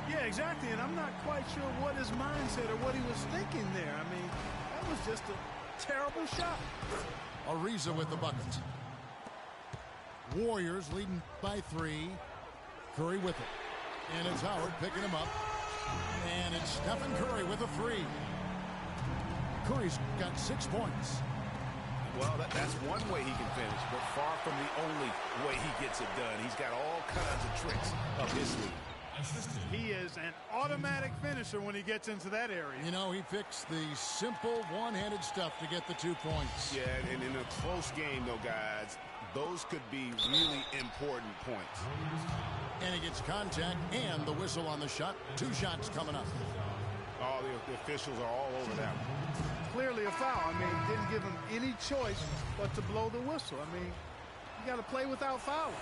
Yeah, exactly, and I'm not quite sure what his mindset or what he was thinking there. I mean, that was just a terrible shot. Ariza with the bucket. Warriors leading by 3. Curry with it. And it's Howard picking him up. And it's Stephen Curry with a 3. Curry's got 6 points. Well, that's one way he can finish, but far from the only way he gets it done. He's got all kinds of tricks up his sleeve. He is an automatic finisher when he gets into that area. You know, he fixed the simple one-handed stuff to get the 2 points. Yeah, and in a close game, though, guys, those could be really important points. And he gets contact and the whistle on the shot. 2 shots coming up. Oh, the officials are all over that one. Clearly a foul. I mean, didn't give him any choice but to blow the whistle. I mean, you got to play without fouling.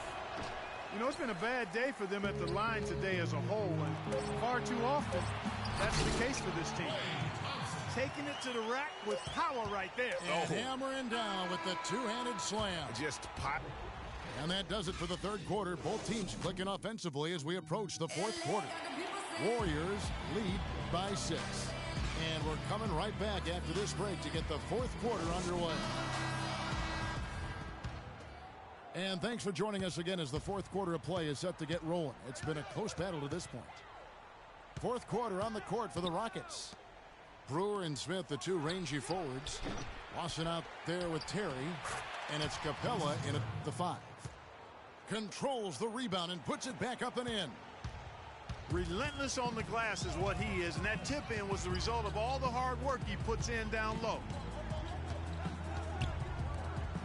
You know, it's been a bad day for them at the line today as a whole, and far too often that's the case for this team. Taking it to the rack with power right there. And hammering down with the 2-handed slam. Just pop. And that does it for the third quarter. Both teams clicking offensively as we approach the fourth quarter. Warriors lead by 6. And we're coming right back after this break to get the fourth quarter underway. And thanks for joining us again as the fourth quarter of play is set to get rolling. It's been a close battle to this point. Fourth quarter on the court for the Rockets. Brewer and Smith, the 2 rangy forwards. Lawson out there with Terry. And it's Capella in at the 5. Controls the rebound and puts it back up and in. Relentless on the glass is what he is, and that tip-in was the result of all the hard work he puts in down low.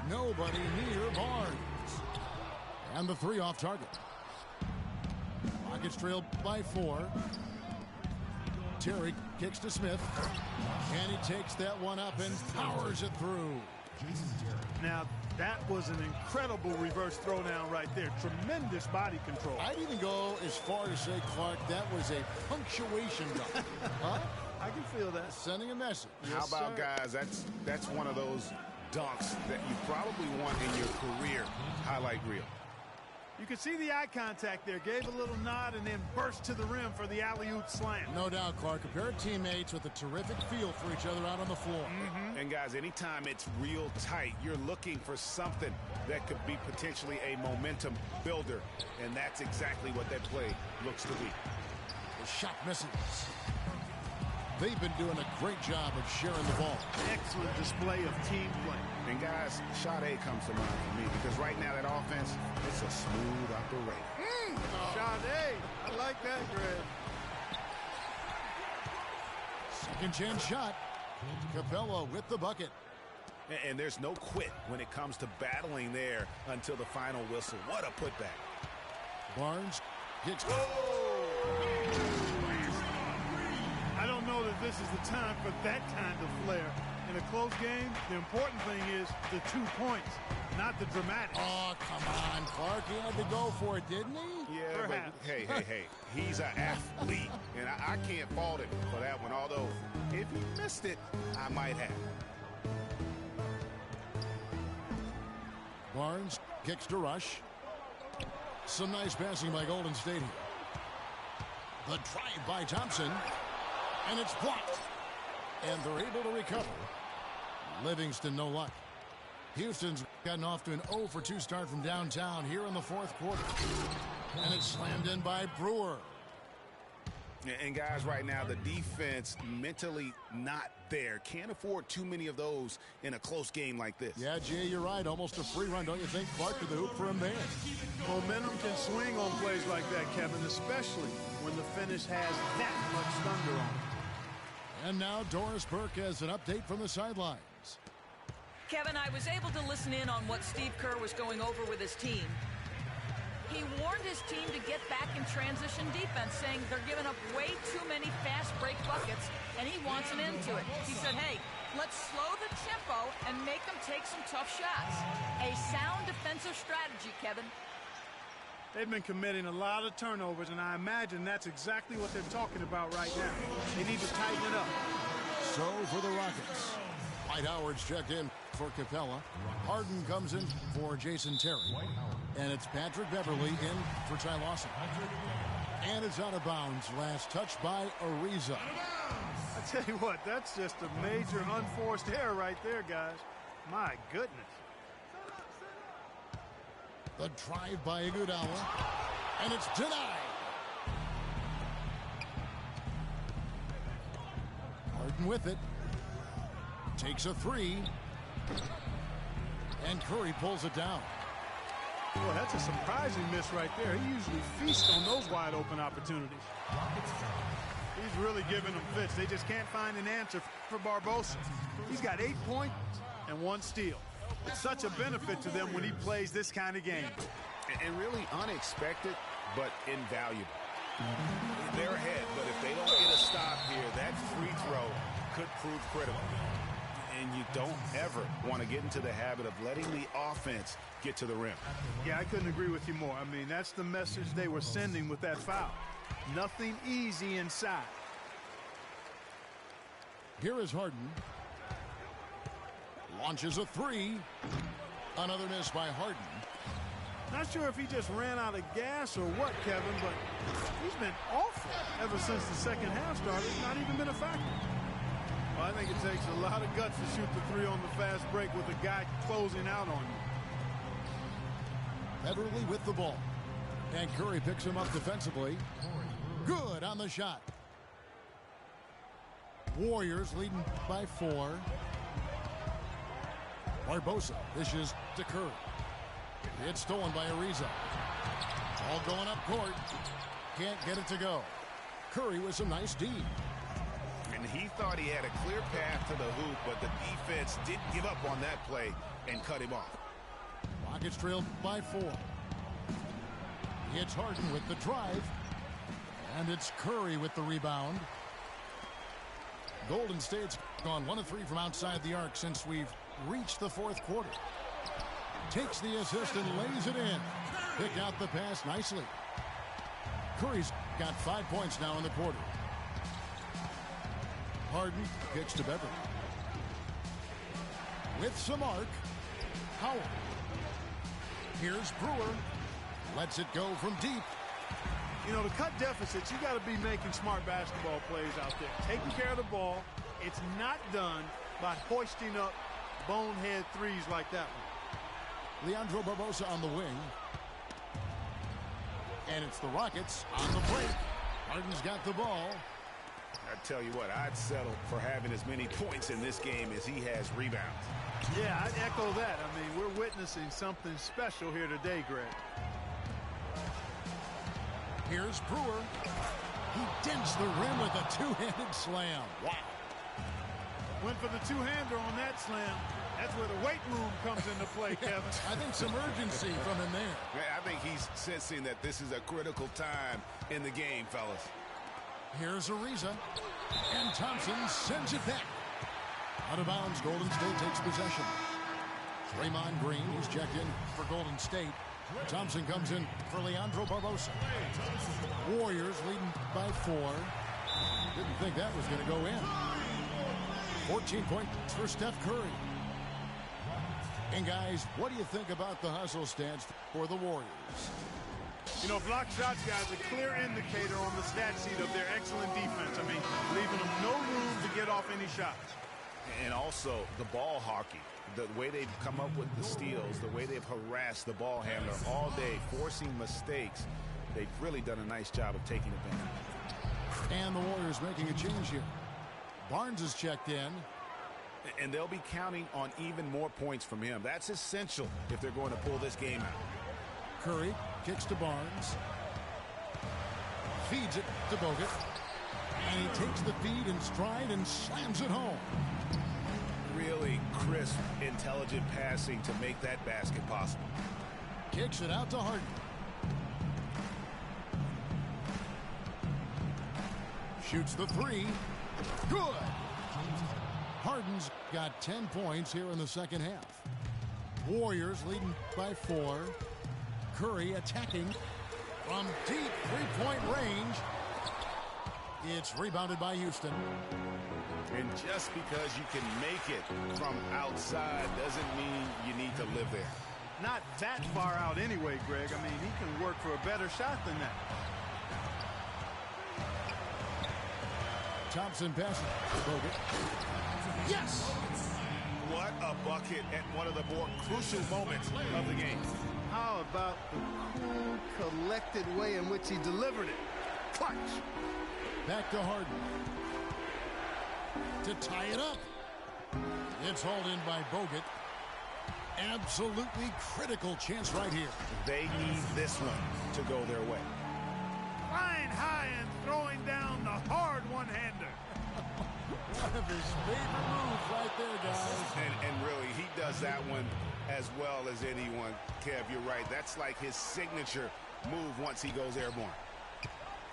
Nobody near Barnes. And the 3 off target. Rockets trail by 4. Terry kicks to Smith. And he takes that one up and powers it through. Now, that was an incredible reverse throwdown right there. Tremendous body control. I'd even go as far to say, Clark, that was a punctuation dunk. Huh? I can feel that. Sending a message. How about, guys, that's one of those dunks that you probably want in your career highlight reel. You could see the eye contact there. Gave a little nod and then burst to the rim for the alley-oop slam. No doubt, Clark. A pair of teammates with a terrific feel for each other out on the floor. And guys, anytime it's real tight, you're looking for something that could be potentially a momentum builder. And that's exactly what that play looks to be. The shot misses. They've been doing a great job of sharing the ball. Excellent display of team play. And guys, shot A comes to mind for me because right now that offense, it's a smooth operation. Shot A. I like that, Greg. Second chance shot. Capella with the bucket. And there's no quit when it comes to battling there until the final whistle. What a putback. Barnes gets... I don't know that this is the time for that kind of flair. In a close game, the important thing is the 2 points, not the dramatics. Oh, come on, Clark. He had to go for it, didn't he? Yeah, Perhaps. but hey. He's an athlete, and I can't fault him for that one. Although, if he missed it, I might have. Barnes kicks to Rush. Some nice passing by Golden State here. The drive by Thompson. And it's blocked. And they're able to recover. Livingston, no luck. Houston's gotten off to an 0 for 2 start from downtown here in the fourth quarter. And it's slammed in by Brewer. And guys, right now, the defense mentally not there. Can't afford too many of those in a close game like this. Yeah, Jay, you're right. Almost a free run, don't you think? Clark to the hoop for him there. Momentum can swing on plays like that, Kevin, especially when the finish has that much thunder on it. And now Doris Burke has an update from the sidelines. Kevin, I was able to listen in on what Steve Kerr was going over with his team. He warned his team to get back in transition defense, saying they're giving up way too many fast break buckets, and he wants an end to it. He said, hey, let's slow the tempo and make them take some tough shots. A sound defensive strategy, Kevin. They've been committing a lot of turnovers, and I imagine that's exactly what they're talking about right now. They need to tighten it up. So for the Rockets, Dwight Howard's checked in for Capella. Harden comes in for Jason Terry. And it's Patrick Beverly in for Ty Lawson. And it's out of bounds. Last touch by Ariza. I tell you what, that's just a major unforced error right there, guys. My goodness. The drive by Iguodala. And it's denied. Harden with it. Takes a three. And Curry pulls it down. Boy, that's a surprising miss right there. He usually feasts on those wide open opportunities. He's really giving them fits. They just can't find an answer for Barbosa. He's got 8 points and 1 steal. It's such a benefit to them when he plays this kind of game. And really unexpected, but invaluable. They're ahead, but if they don't get a stop here, that free throw could prove critical. And you don't ever want to get into the habit of letting the offense get to the rim. Yeah, I couldn't agree with you more. I mean, that's the message they were sending with that foul. Nothing easy inside. Here is Harden. Launches a three. Another miss by Harden. Not sure if he just ran out of gas or what, Kevin, but he's been awful ever since the second half started. Not even been a factor. Well, I think it takes a lot of guts to shoot the three on the fast break with a guy closing out on you. Beverly with the ball. And Curry picks him up defensively. Good on the shot. Warriors leading by 4. Barbosa dishes to Curry. It's stolen by Ariza. Ball going up court. Can't get it to go. Curry with some nice D. And he thought he had a clear path to the hoop, but the defense didn't give up on that play and cut him off. Rockets trailed by 4. It's Harden with the drive. And it's Curry with the rebound. Golden State's gone 1 of 3 from outside the arc since we've reached the fourth quarter. Takes the assist and lays it in. Pick out the pass nicely. Curry's got 5 points now in the quarter. Harden kicks to Beverly. With some arc, Howard. Here's Brewer. Lets it go from deep. You know, to cut deficits, you got to be making smart basketball plays out there. Taking care of the ball. It's not done by hoisting up bonehead threes like that one. Leandro Barbosa on the wing. And it's the Rockets on the break. Harden's got the ball. I tell you what, I'd settle for having as many points in this game as he has rebounds. Yeah, I'd echo that. I mean, we're witnessing something special here today, Greg. Here's Brewer. He dents the rim with a two-handed slam. Wow. Went for the two-hander on that slam. That's where the weight room comes into play, Kevin. I think some urgency from him there. Yeah, I think he's sensing that this is a critical time in the game, fellas. Here's Ariza. And Thompson sends it back. Out of bounds, Golden State takes possession. Draymond Green, he's checked in for Golden State. Thompson comes in for Leandro Barbosa. Warriors leading by 4. Didn't think that was going to go in. 14 points for Steph Curry. And guys, what do you think about the hustle stance for the Warriors? You know, block shots, guys, a clear indicator on the stat sheet of their excellent defense. I mean, leaving them no room to get off any shots. And also the ball hockey, the way they've come up with the steals, the way they've harassed the ball handler all day, forcing mistakes. They've really done a nice job of taking advantage. And the Warriors making a change here. Barnes is checked in. And they'll be counting on even more points from him. That's essential if they're going to pull this game out. Curry kicks to Barnes. Feeds it to Bogut. And he takes the feed in stride and slams it home. Really crisp, intelligent passing to make that basket possible. Kicks it out to Harden. Shoots the 3. Good. Harden's got 10 points here in the second half. Warriors leading by 4. Curry attacking from deep three-point range. It's rebounded by Houston. And just because you can make it from outside doesn't mean you need to live there. Not that far out anyway, Greg. I mean, he can work for a better shot than that. Thompson passes to Bogut. Yes! What a bucket at one of the more crucial moments of the game. How about the cool, collected way in which he delivered it? Clutch! Back to Harden. To tie it up. It's hauled in by Bogut. Absolutely critical chance right here. They need this one to go their way. Flying high and throwing down the hard one-hander. One of his favorite moves right there, guys. And really, he does that one as well as anyone. Kev, you're right. That's like his signature move once he goes airborne.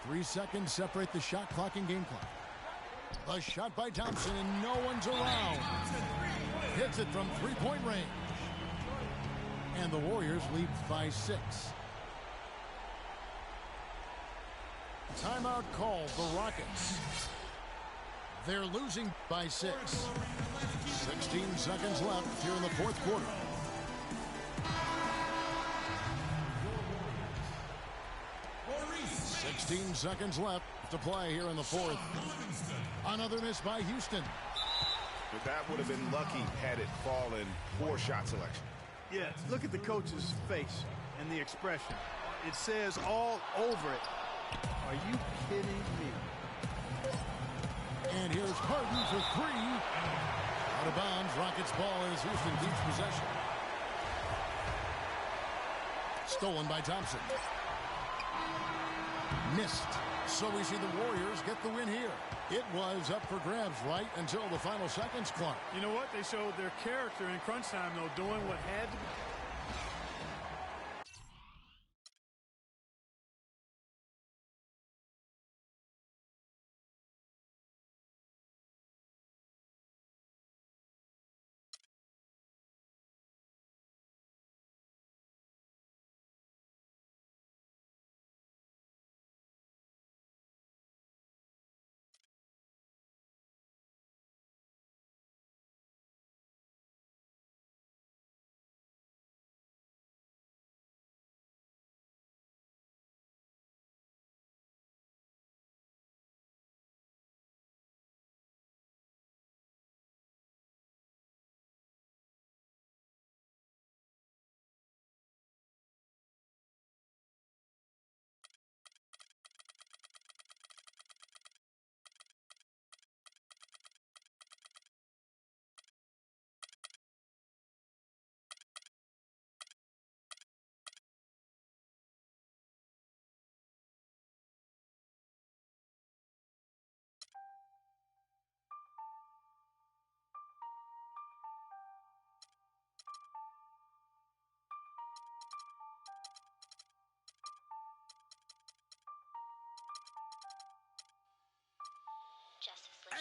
3 seconds separate the shot clock and game clock. A shot by Thompson, and no one's around. Hits it from three-point range. And the Warriors lead by 6. Timeout called the Rockets. They're losing by 6. 16 seconds left here in the fourth quarter. Sixteen seconds left to play here in the fourth. Another miss by Houston. But that would have been lucky had it fallen. Poor shot selection. Yeah, look at the coach's face and the expression. It says all over it. Are you kidding me? And here's Harden for 3. Out of bounds. Rockets ball as Houston keeps possession. Stolen by Thompson. Missed. So we see the Warriors get the win here. It was up for grabs right until the final seconds clock. You know what? They showed their character in crunch time, though, doing what had to be.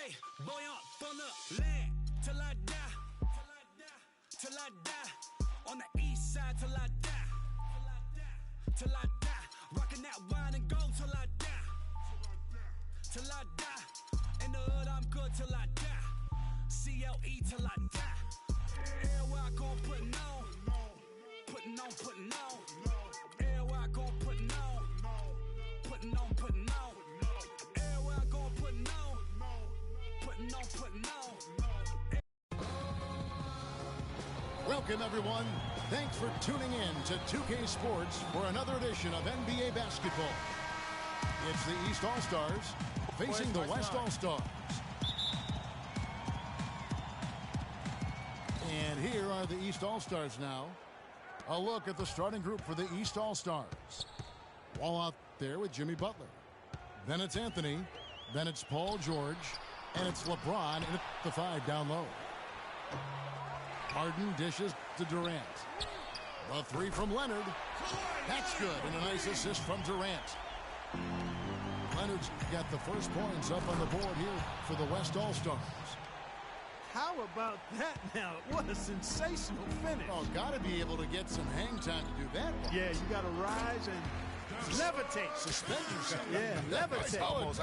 Hey, boy, I'm on the land till I die. Till I die. On the east side till I die. Till I die. Rocking that wine and gold till I die. Till I die. In the hood, I'm good till I die. CLE till I die. Everywhere I go, putting on. Putting on, putting on. Everywhere I go, putting on. Putting on, putting on. Everywhere I go, putting on. Putting on, putting on. Welcome, everyone. Thanks for tuning in to 2K Sports for another edition of NBA basketball. It's the East All-Stars facing the West All-Stars. And here are the East All-Stars now. A look at the starting group for the East All-Stars. Wall out there with Jimmy Butler. Then it's Anthony. Then it's Paul George. And it's LeBron at the 5 down low. Harden dishes to Durant. The 3 from Leonard. That's good. And a nice assist from Durant. Leonard's got the first points up on the board here for the West All-Stars. How about that now? What a sensational finish. Oh, got to be able to get some hang time to do that one. Yeah, you got to rise and levitate. Suspend yourself. Yeah, levitate. Almost.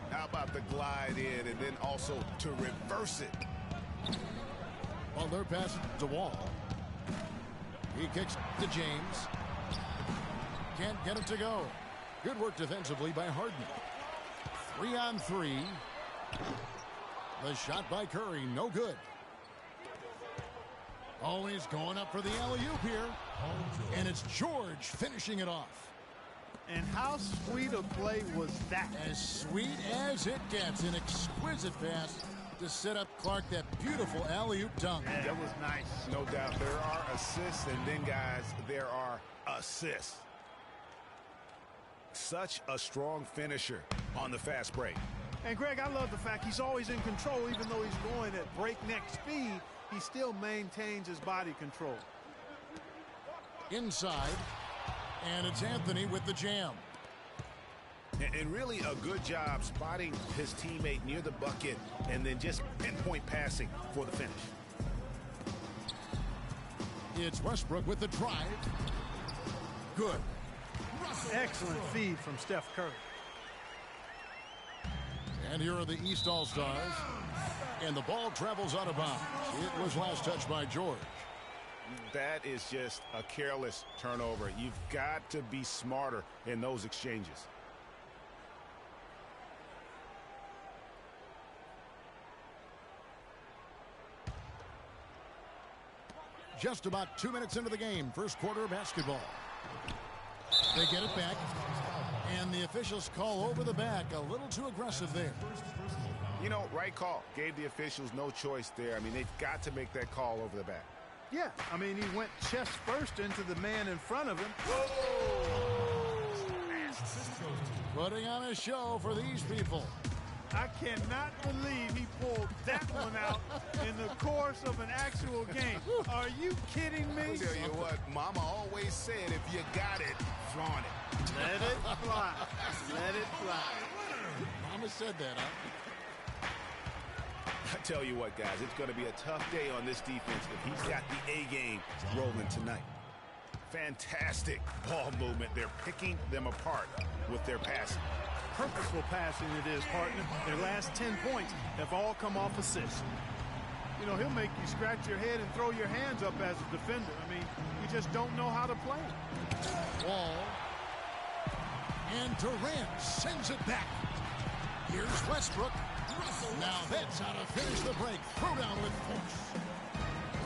How about the glide in and then also to reverse it? Well, they're passing to Wall. He kicks to James. Can't get it to go. Good work defensively by Harden. 3-on-3. The shot by Curry, no good. Always going up for the alley-oop here. And it's George finishing it off. And how sweet a play was that? As sweet as it gets. An exquisite pass to set up Clark that beautiful alley-oop dunk. Yeah, that was nice. No doubt. There are assists, and then, guys, there are assists. Such a strong finisher on the fast break. And, Greg, I love the fact he's always in control. Even though he's going at breakneck speed, he still maintains his body control. Inside, and it's Anthony with the jam. And really a good job spotting his teammate near the bucket and then just pinpoint passing for the finish. It's Westbrook with the drive. Good. Excellent feed from Steph Curry. And here are the East All-Stars. And the ball travels out of bounds. It was last touched by George. That is just a careless turnover. You've got to be smarter in those exchanges. Just about 2 minutes into the game. First quarter of basketball. They get it back. And the officials call over the back. A little too aggressive there. You know, right call. Gave the officials no choice there. I mean, they've got to make that call over the back. Yeah, I mean, he went chest first into the man in front of him. Putting on a show for these people. I cannot believe he pulled that one out in the course of an actual game. Are you kidding me? I'll tell you what, Mama always said, if you got it, flaunt it. Let it fly. Let it fly. Mama said that, huh? I tell you what, guys, it's going to be a tough day on this defense if he's got the A game rolling tonight. Fantastic ball movement. They're picking them apart with their passing. Purposeful passing it is, partner. Their last 10 points have all come off assists. You know, he'll make you scratch your head and throw your hands up as a defender. I mean, you just don't know how to play. Wall. And Durant sends it back. Here's Westbrook. Now that's how to finish the break. Throw down with force.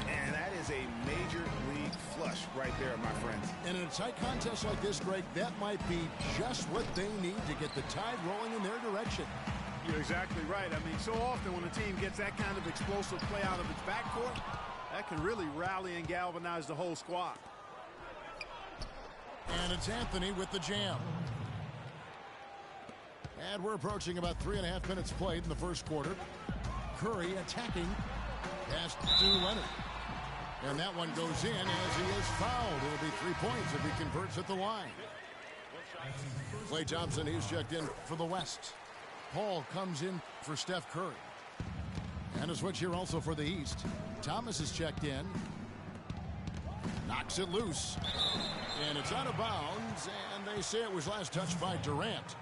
And that is a major league flush right there, my friends. And in a tight contest like this, Greg, that might be just what they need to get the tide rolling in their direction. You're exactly right. I mean, so often when a team gets that kind of explosive play out of its backcourt, that can really rally and galvanize the whole squad. And it's Anthony with the jam. And we're approaching about 3.5 minutes played in the first quarter. Curry attacking. Pass to Leonard. And that one goes in as he is fouled. It'll be 3 points if he converts at the line. Klay Thompson, he's checked in for the West. Paul comes in for Steph Curry. And a switch here also for the East. Thomas is checked in. Knocks it loose. And it's out of bounds, and they say it was last touched by Durant.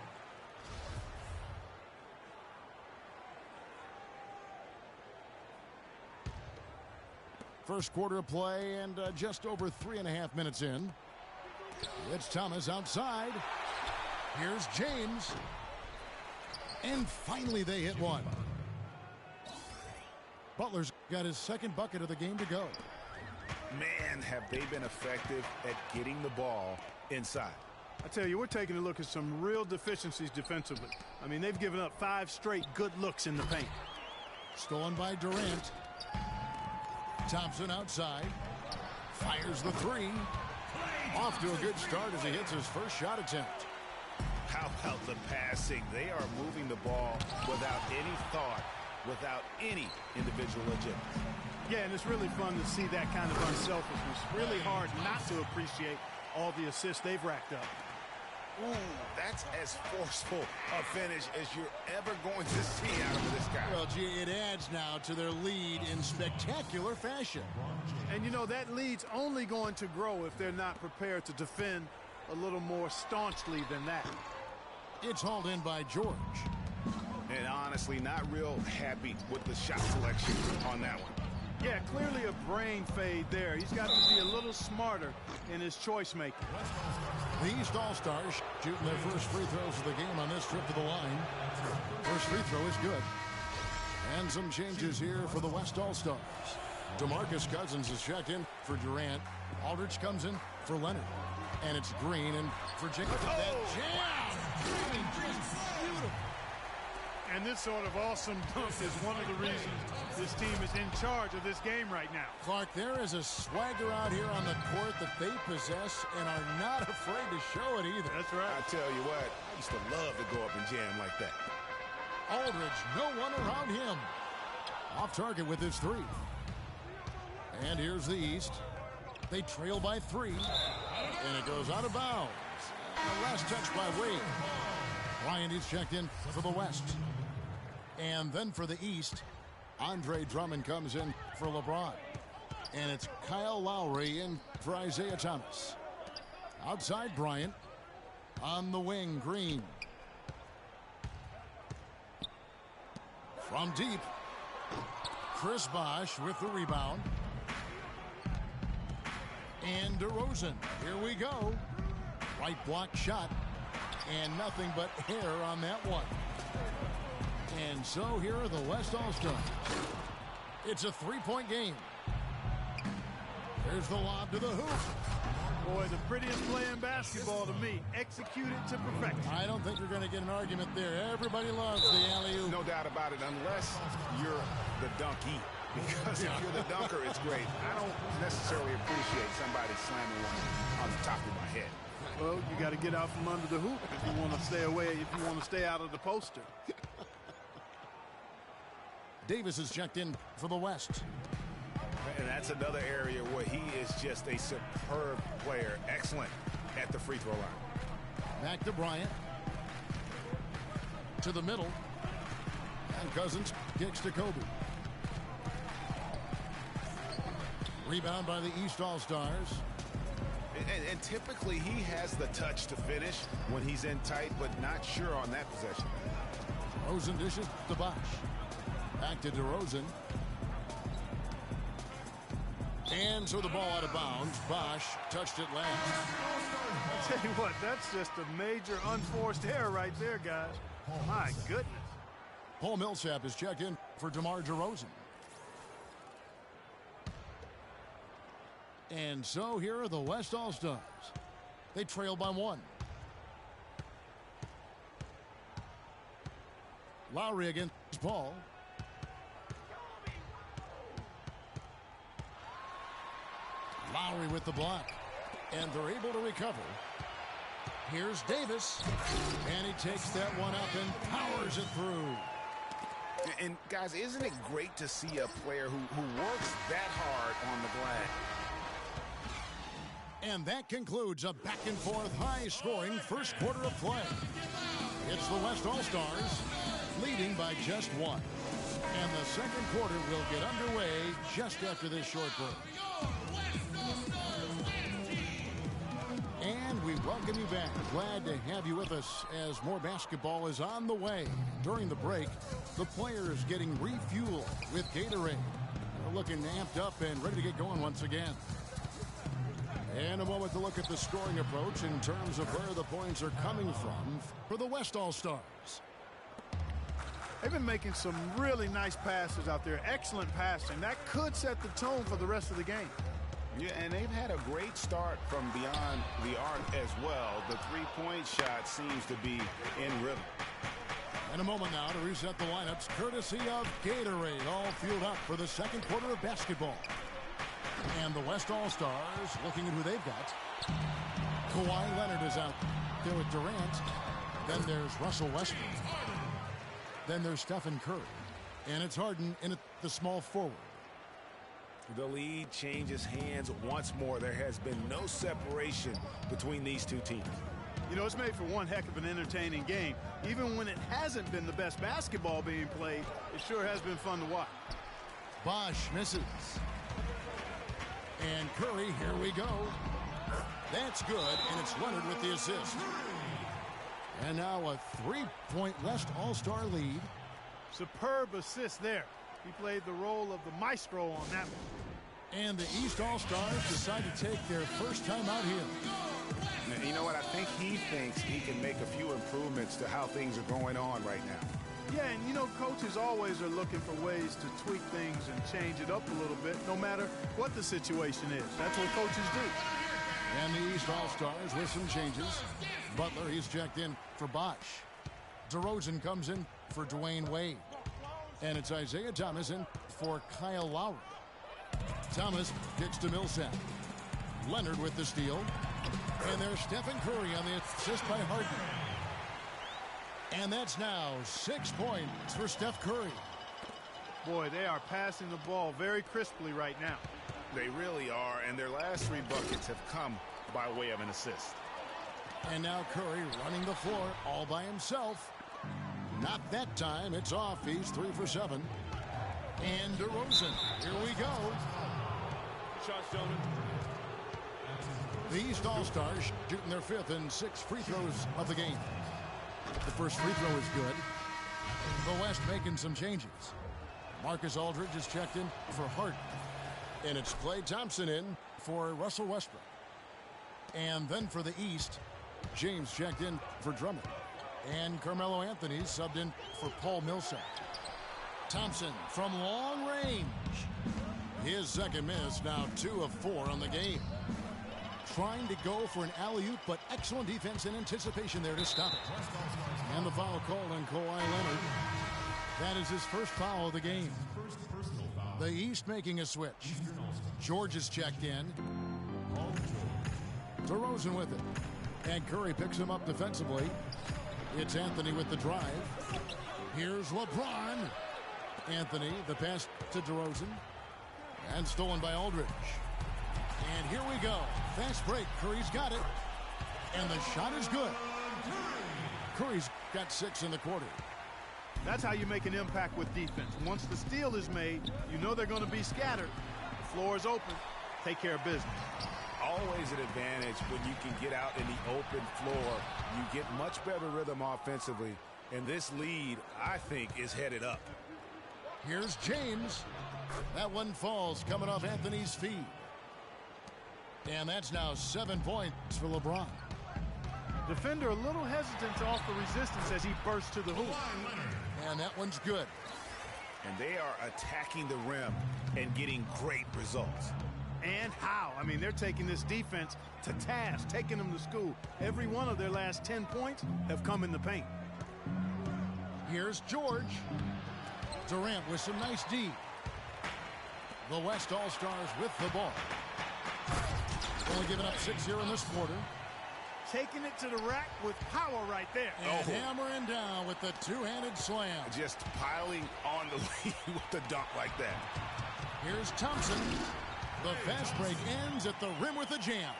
First quarter of play, and just over 3.5 minutes in. It's Thomas outside. Here's James. And finally they hit one. Butler's got his second bucket of the game to go. Man, have they been effective at getting the ball inside. I tell you, we're taking a look at some real deficiencies defensively. I mean, they've given up 5 straight good looks in the paint. Stolen by Durant. Thompson outside. Fires the three. Off to a good start as he hits his first shot attempt. How about the passing? They are moving the ball without any thought, without any individual agenda. Yeah, and it's really fun to see that kind of unselfishness. Really hard not to appreciate all the assists they've racked up. Ooh, that's as forceful a finish as you're ever going to see out of this guy. Well, gee, it adds now to their lead in spectacular fashion. And, you know, that lead's only going to grow if they're not prepared to defend a little more staunchly than that. It's hauled in by George. And honestly, not real happy with the shot selection on that one. Yeah, clearly a brain fade there. He's got to be a little smarter in his choice making. The East All-Stars shooting their first free throws of the game on this trip to the line. First free throw is good. And some changes here for the West All-Stars. DeMarcus Cousins is checked in for Durant. Aldridge comes in for Leonard. And it's Green and for Jacob. That jam! I mean, just beautiful. And this sort of awesome dunk is one of the reasons this team is in charge of this game right now. Clark, there is a swagger out here on the court that they possess and are not afraid to show it either. That's right. I tell you what, I used to love to go up and jam like that. Aldridge, no one around him. Off target with his three. And here's the East. They trail by 3. And it goes out of bounds. The last touch by Wade. Bryant is checked in for the West. And then for the East, Andre Drummond comes in for LeBron. And it's Kyle Lowry in for Isaiah Thomas. Outside Bryant. On the wing, Green. From deep, Chris Bosh with the rebound. And DeRozan. Here we go. Right block shot. And nothing but hair on that one. And so here are the West All-Stars. It's a 3-point game. There's the lob to the hoop. Boy, the prettiest play in basketball to me. Executed to perfection. I don't think you're going to get an argument there. Everybody loves the alley-oop. No doubt about it, unless you're the donkey. Because if you're the dunker, it's great. I don't necessarily appreciate somebody slamming one on the top of my head. Well, you got to get out from under the hoop if you want to stay away, if you want to stay out of the poster. Davis is checked in for the West. And that's another area where he is just a superb player. Excellent at the free throw line. Back to Bryant. To the middle. And Cousins kicks to Kobe. Rebound by the East All-Stars. And typically he has the touch to finish when he's in tight, but not sure on that possession. DeRozan dishes to Bosh. Back to DeRozan. And so the ball out of bounds. Bosh touched it last. I tell you what, that's just a major unforced error right there, guys. My goodness. Paul Millsap is checked in for DeMar DeRozan. And so here are the West All-Stars. They trail by 1. Lowry against Paul. Lowry with the block. And they're able to recover. Here's Davis. And he takes that one up and powers it through. And guys, isn't it great to see a player who works that hard on the glass? And that concludes a back-and-forth, high-scoring first quarter of play. It's the West All-Stars leading by just one. And the second quarter will get underway just after this short break. And we welcome you back. Glad to have you with us as more basketball is on the way. During the break, the players getting refueled with Gatorade. They're looking amped up and ready to get going once again. And a moment to look at the scoring approach in terms of where the points are coming from for the West All-Stars. They've been making some really nice passes out there. Excellent passing. That could set the tone for the rest of the game. Yeah, and they've had a great start from beyond the arc as well. The three-point shot seems to be in rhythm. In a moment now to reset the lineups, courtesy of Gatorade, all fueled up for the second quarter of basketball. And the West All-Stars looking at who they've got. Kawhi Leonard is out there with Durant. Then there's Russell Westbrook. Then there's Stephen Curry. And it's Harden in at the small forward. The lead changes hands once more. There has been no separation between these two teams. You know, it's made for one heck of an entertaining game. Even when it hasn't been the best basketball being played, it sure has been fun to watch. Bosh misses. And Curry, here we go. That's good, and it's Leonard with the assist. And now a three-point West All-Star lead. Superb assist there. He played the role of the maestro on that one. And the East All-Stars decide to take their first time out here. Now, you know what? I think he thinks he can make a few improvements to how things are going on right now. Yeah, and you know, coaches always are looking for ways to tweak things and change it up a little bit, no matter what the situation is. That's what coaches do. And the East All-Stars with some changes. Butler, he's checked in for Bosh. DeRozan comes in for Dwayne Wade. And it's Isaiah Thomas in for Kyle Lowry. Thomas gets to Millsap. Leonard with the steal. And there's Stephen Curry on the assist by Harden. And that's now 6 points for Steph Curry. Boy, they are passing the ball very crisply right now. They really are, and their last 3 buckets have come by way of an assist. And now Curry running the floor all by himself. Not that time. It's off. He's 3 for 7. And DeRozan. Here we go. Shots, gentlemen. The East All-Stars shooting their 5th and 6th free throws of the game. The first free throw is good. The West making some changes. Marcus Aldridge is checked in for Harden. And it's Klay Thompson in for Russell Westbrook. And then for the East, James checked in for Drummond. And Carmelo Anthony subbed in for Paul Millsap. Thompson from long range. His second miss, now 2 of 4 on the game. Trying to go for an alley-oop, but excellent defense and anticipation there to stop it. And the foul called on Kawhi Leonard. That is his first foul of the game. The East making a switch. George is checked in. DeRozan with it. And Curry picks him up defensively. It's Anthony with the drive. Here's LeBron. Anthony, the pass to DeRozan. And stolen by Aldridge. And here we go. Fast break. Curry's got it. And the shot is good. Curry's got 6 in the quarter. That's how you make an impact with defense. Once the steal is made, you know they're going to be scattered. The floor is open. Take care of business. Always an advantage when you can get out in the open floor. You get much better rhythm offensively. And this lead, I think, is headed up. Here's James. That one falls coming off Anthony's feet. And that's now 7 points for LeBron. Defender a little hesitant to offer resistance as he bursts to the hoop. And that one's good. And they are attacking the rim and getting great results. And how? I mean, they're taking this defense to task, taking them to school. Every one of their last 10 points have come in the paint. Here's George. Durant with some nice D. The West All-Stars with the ball. Only giving up 6 here in this quarter. Taking it to the rack with power right there. And hammering down with the two-handed slam. Just piling on the lead with the dunk like that. Here's Thompson. The fast break ends at the rim with a jam.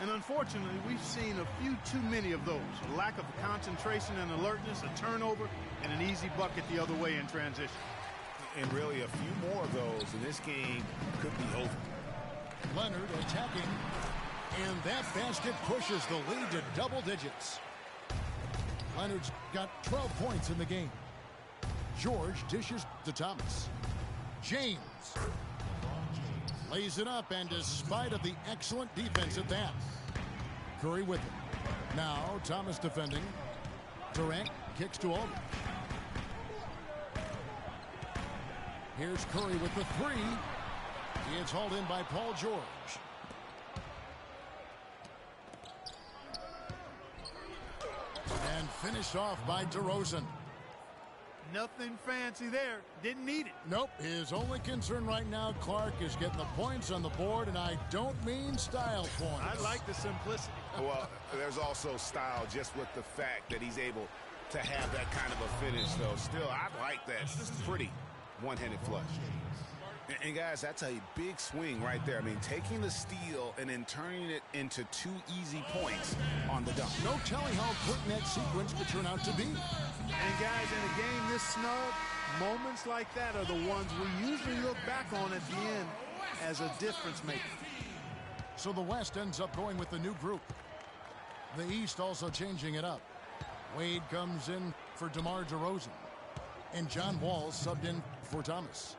And unfortunately, we've seen a few too many of those. A lack of concentration and alertness, a turnover, and an easy bucket the other way in transition. And really, a few more of those, and this game could be over. Leonard attacking, and that basket pushes the lead to double digits. Leonard's got 12 points in the game. George dishes to Thomas. James lays it up, and despite of the excellent defense at that, Curry with it. Now Thomas defending. Durant kicks to Aldridge. Here's Curry with the three. It's hauled in by Paul George. And finished off by DeRozan. Nothing fancy there. Didn't need it. Nope. His only concern right now, Clark, is getting the points on the board, and I don't mean style points. I like the simplicity. Well, there's also style just with the fact that he's able to have that kind of a finish, though. Still, I like that pretty one-handed flush. And guys, that's a big swing right there. I mean, taking the steal and then turning it into 2 easy points on the dunk. No telling how important that sequence could turn out to be. And guys, in a game this snug, moments like that are the ones we usually look back on at the end as a difference maker. So the West ends up going with the new group. The East also changing it up. Wade comes in for DeMar DeRozan. And John Wall subbed in for Thomas.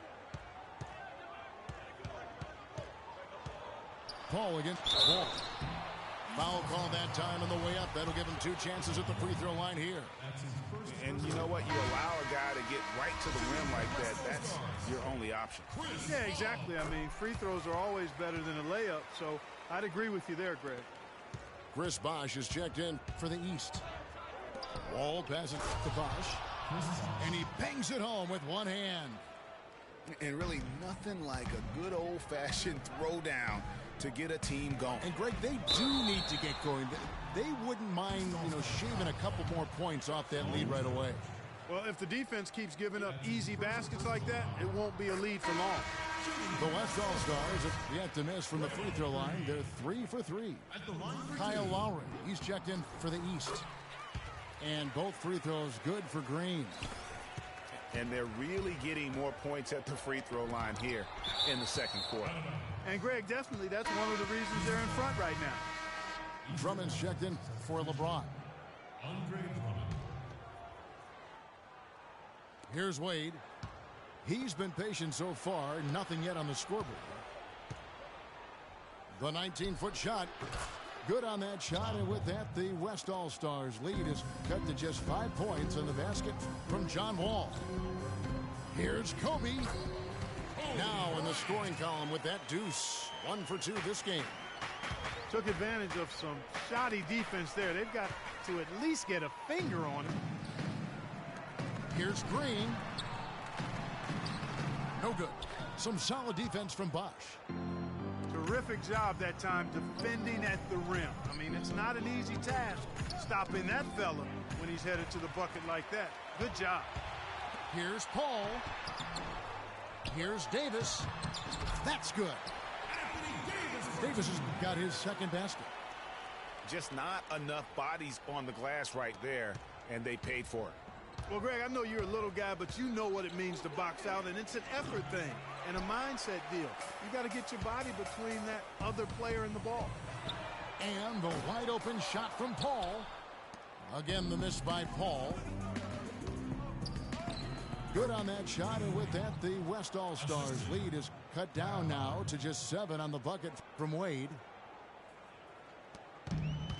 Paul against Wall. Foul call that time on the way up. That'll give him 2 chances at the free throw line here. And you know what? You allow a guy to get right to the rim like that. That's your only option. Yeah, exactly. I mean, free throws are always better than a layup, so I'd agree with you there, Greg. Chris Bosh is checked in for the East. Wall passes to Bosh. And he bangs it home with one hand. And really nothing like a good old-fashioned throwdown to get a team going. And Greg, they do need to get going. They wouldn't mind, shaving a couple more points off that lead right away. Well, if the defense keeps giving up easy baskets like that, it won't be a lead for long. The West All-Stars have yet to miss from the free throw line. They're 3 for 3. Kyle Lowry, he's checked in for the East. And both free throws good for Green. And they're really getting more points at the free throw line here in the second quarter. And Greg, definitely that's one of the reasons they're in front right now. Drummond's checked in for LeBron. Here's Wade. He's been patient so far. Nothing yet on the scoreboard. The 19-foot shot. Good on that shot, and with that, the West All-Stars lead is cut to just 5 points in the basket from John Wall. Here's Kobe. Now in the scoring column with that deuce. 1 for 2 this game. Took advantage of some shoddy defense there. They've got to at least get a finger on him. Here's Green. No good. Some solid defense from Bosh. Terrific job that time defending at the rim. I mean, it's not an easy task stopping that fella when he's headed to the bucket like that. Good job. Here's Paul. Here's Davis. That's good. Davis has got his second basket. Just not enough bodies on the glass right there, and they paid for it. Well, Greg, I know you're a little guy, but you know what it means to box out, and it's an effort thing and a mindset deal. You got to get your body between that other player and the ball. And the wide open shot from Paul. Again, the miss by Paul. Good on that shot, and with that, the West All-Stars lead is cut down now to just 7 on the bucket from Wade.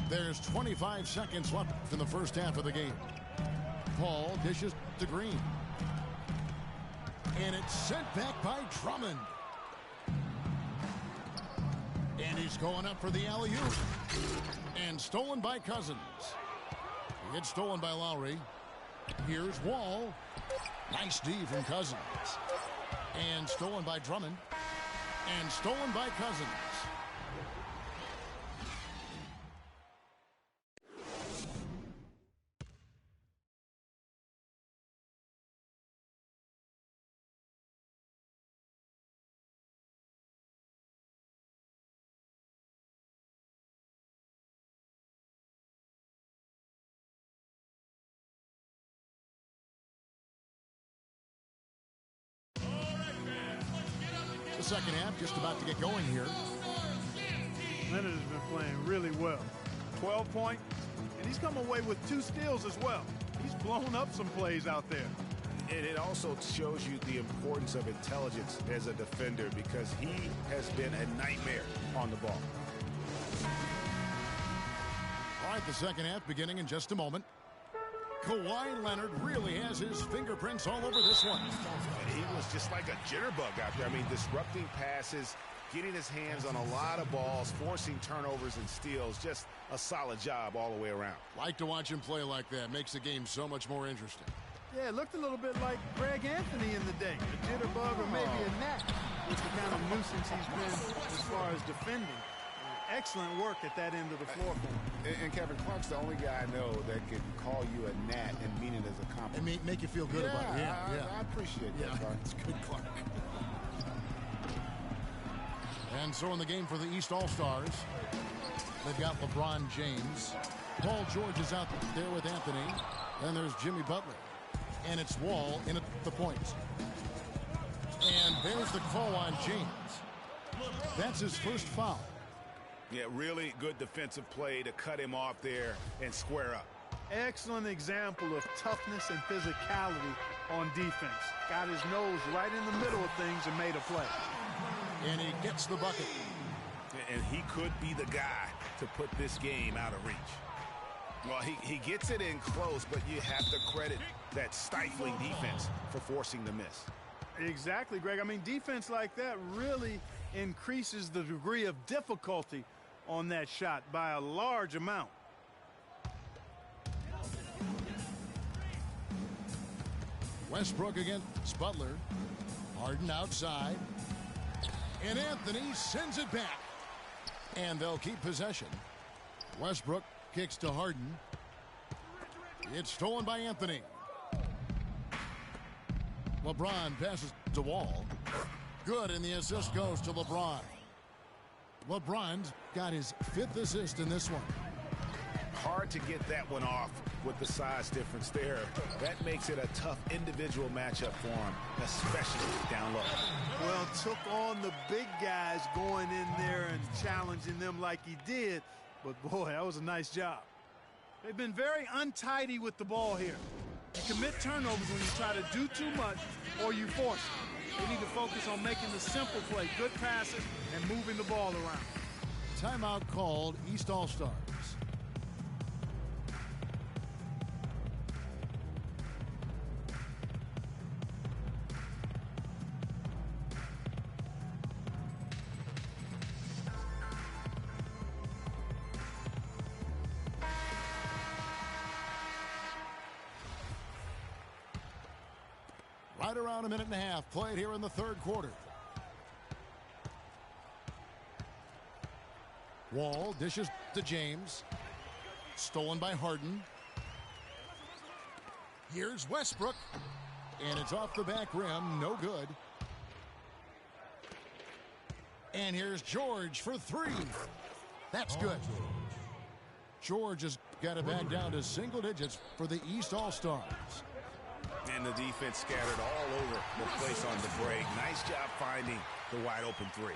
There's 25 seconds left in the first half of the game. Paul dishes to Green. And it's sent back by Drummond. And he's going up for the alley-oop. And stolen by Cousins. It's stolen by Lowry. Here's Wall. Nice D from Cousins. And stolen by Drummond. And stolen by Cousins. second half just about to get going here. Leonard has been playing really well. 12-point, and he's come away with 2 steals as well. He's blown up some plays out there. And it also shows you the importance of intelligence as a defender, because he has been a nightmare on the ball. All right, the second half beginning in just a moment. Kawhi Leonard really has his fingerprints all over this one. And he was just like a jitterbug out there. I mean, disrupting passes, getting his hands on a lot of balls, forcing turnovers and steals. Just a solid job all the way around. Like to watch him play like that. Makes the game so much more interesting. Yeah, it looked a little bit like Greg Anthony in the day. A jitterbug or maybe a gnat with the kind of nuisance he's been as far as defending. Excellent work at that end of the floor for him. And Kevin Clark's the only guy I know that can call you a gnat and mean it as a compliment. And make you feel good about it. Yeah, I appreciate that, Clark. It's good, Clark. And so in the game for the East All-Stars, they've got LeBron James. Paul George is out there with Anthony. Then there's Jimmy Butler. And it's Wall in at the points. And there's the call on James. That's his first foul. Yeah, really good defensive play to cut him off there and square up. Excellent example of toughness and physicality on defense. Got his nose right in the middle of things and made a play. And he gets the bucket. And he could be the guy to put this game out of reach. Well, he gets it in close, but you have to credit that stifling defense for forcing the miss. Exactly, Greg. I mean, defense like that really increases the degree of difficulty on that shot by a large amount. Westbrook against Butler. Harden outside. And Anthony sends it back. And they'll keep possession. Westbrook kicks to Harden. It's stolen by Anthony. LeBron passes to Wall. Good, and the assist goes to LeBron. LeBron's got his 5th assist in this one. Hard to get that one off with the size difference there. That makes it a tough individual matchup for him, especially down low. Well, took on the big guys going in there and challenging them like he did. But, boy, that was a nice job. They've been very untidy with the ball here. You commit turnovers when you try to do too much or you force it. They need to focus on making the simple play, good passes, and moving the ball around. Timeout called, East All-Stars. Right around a minute and a half played here in the third quarter. Wall dishes to James. Stolen by Harden. Here's Westbrook. And it's off the back rim. No good. And here's George for 3. That's good. George has got it back down to single digits for the East All-Stars. And the defense scattered all over the place on the break. Nice job finding the wide open 3.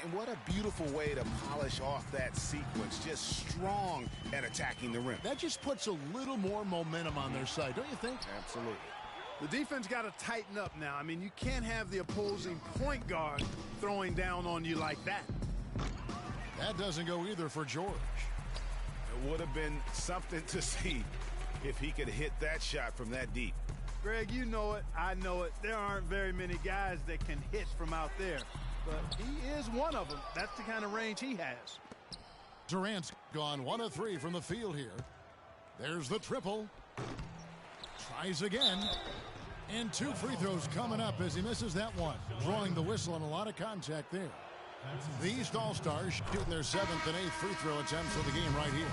And what a beautiful way to polish off that sequence. Just strong at attacking the rim. That just puts a little more momentum on their side, don't you think? Absolutely. The defense got to tighten up now. I mean, you can't have the opposing point guard throwing down on you like that. That doesn't go either for George. It would have been something to see if he could hit that shot from that deep. Greg, you know it. I know it. There aren't very many guys that can hit from out there. But he is one of them. That's the kind of range he has. Durant's gone 1 of 3 from the field here. There's the triple. Tries again. And 2 free throws coming up as he misses that one. Drawing the whistle on a lot of contact there. The East All-Stars shooting their 7th and 8th free throw attempts for the game right here.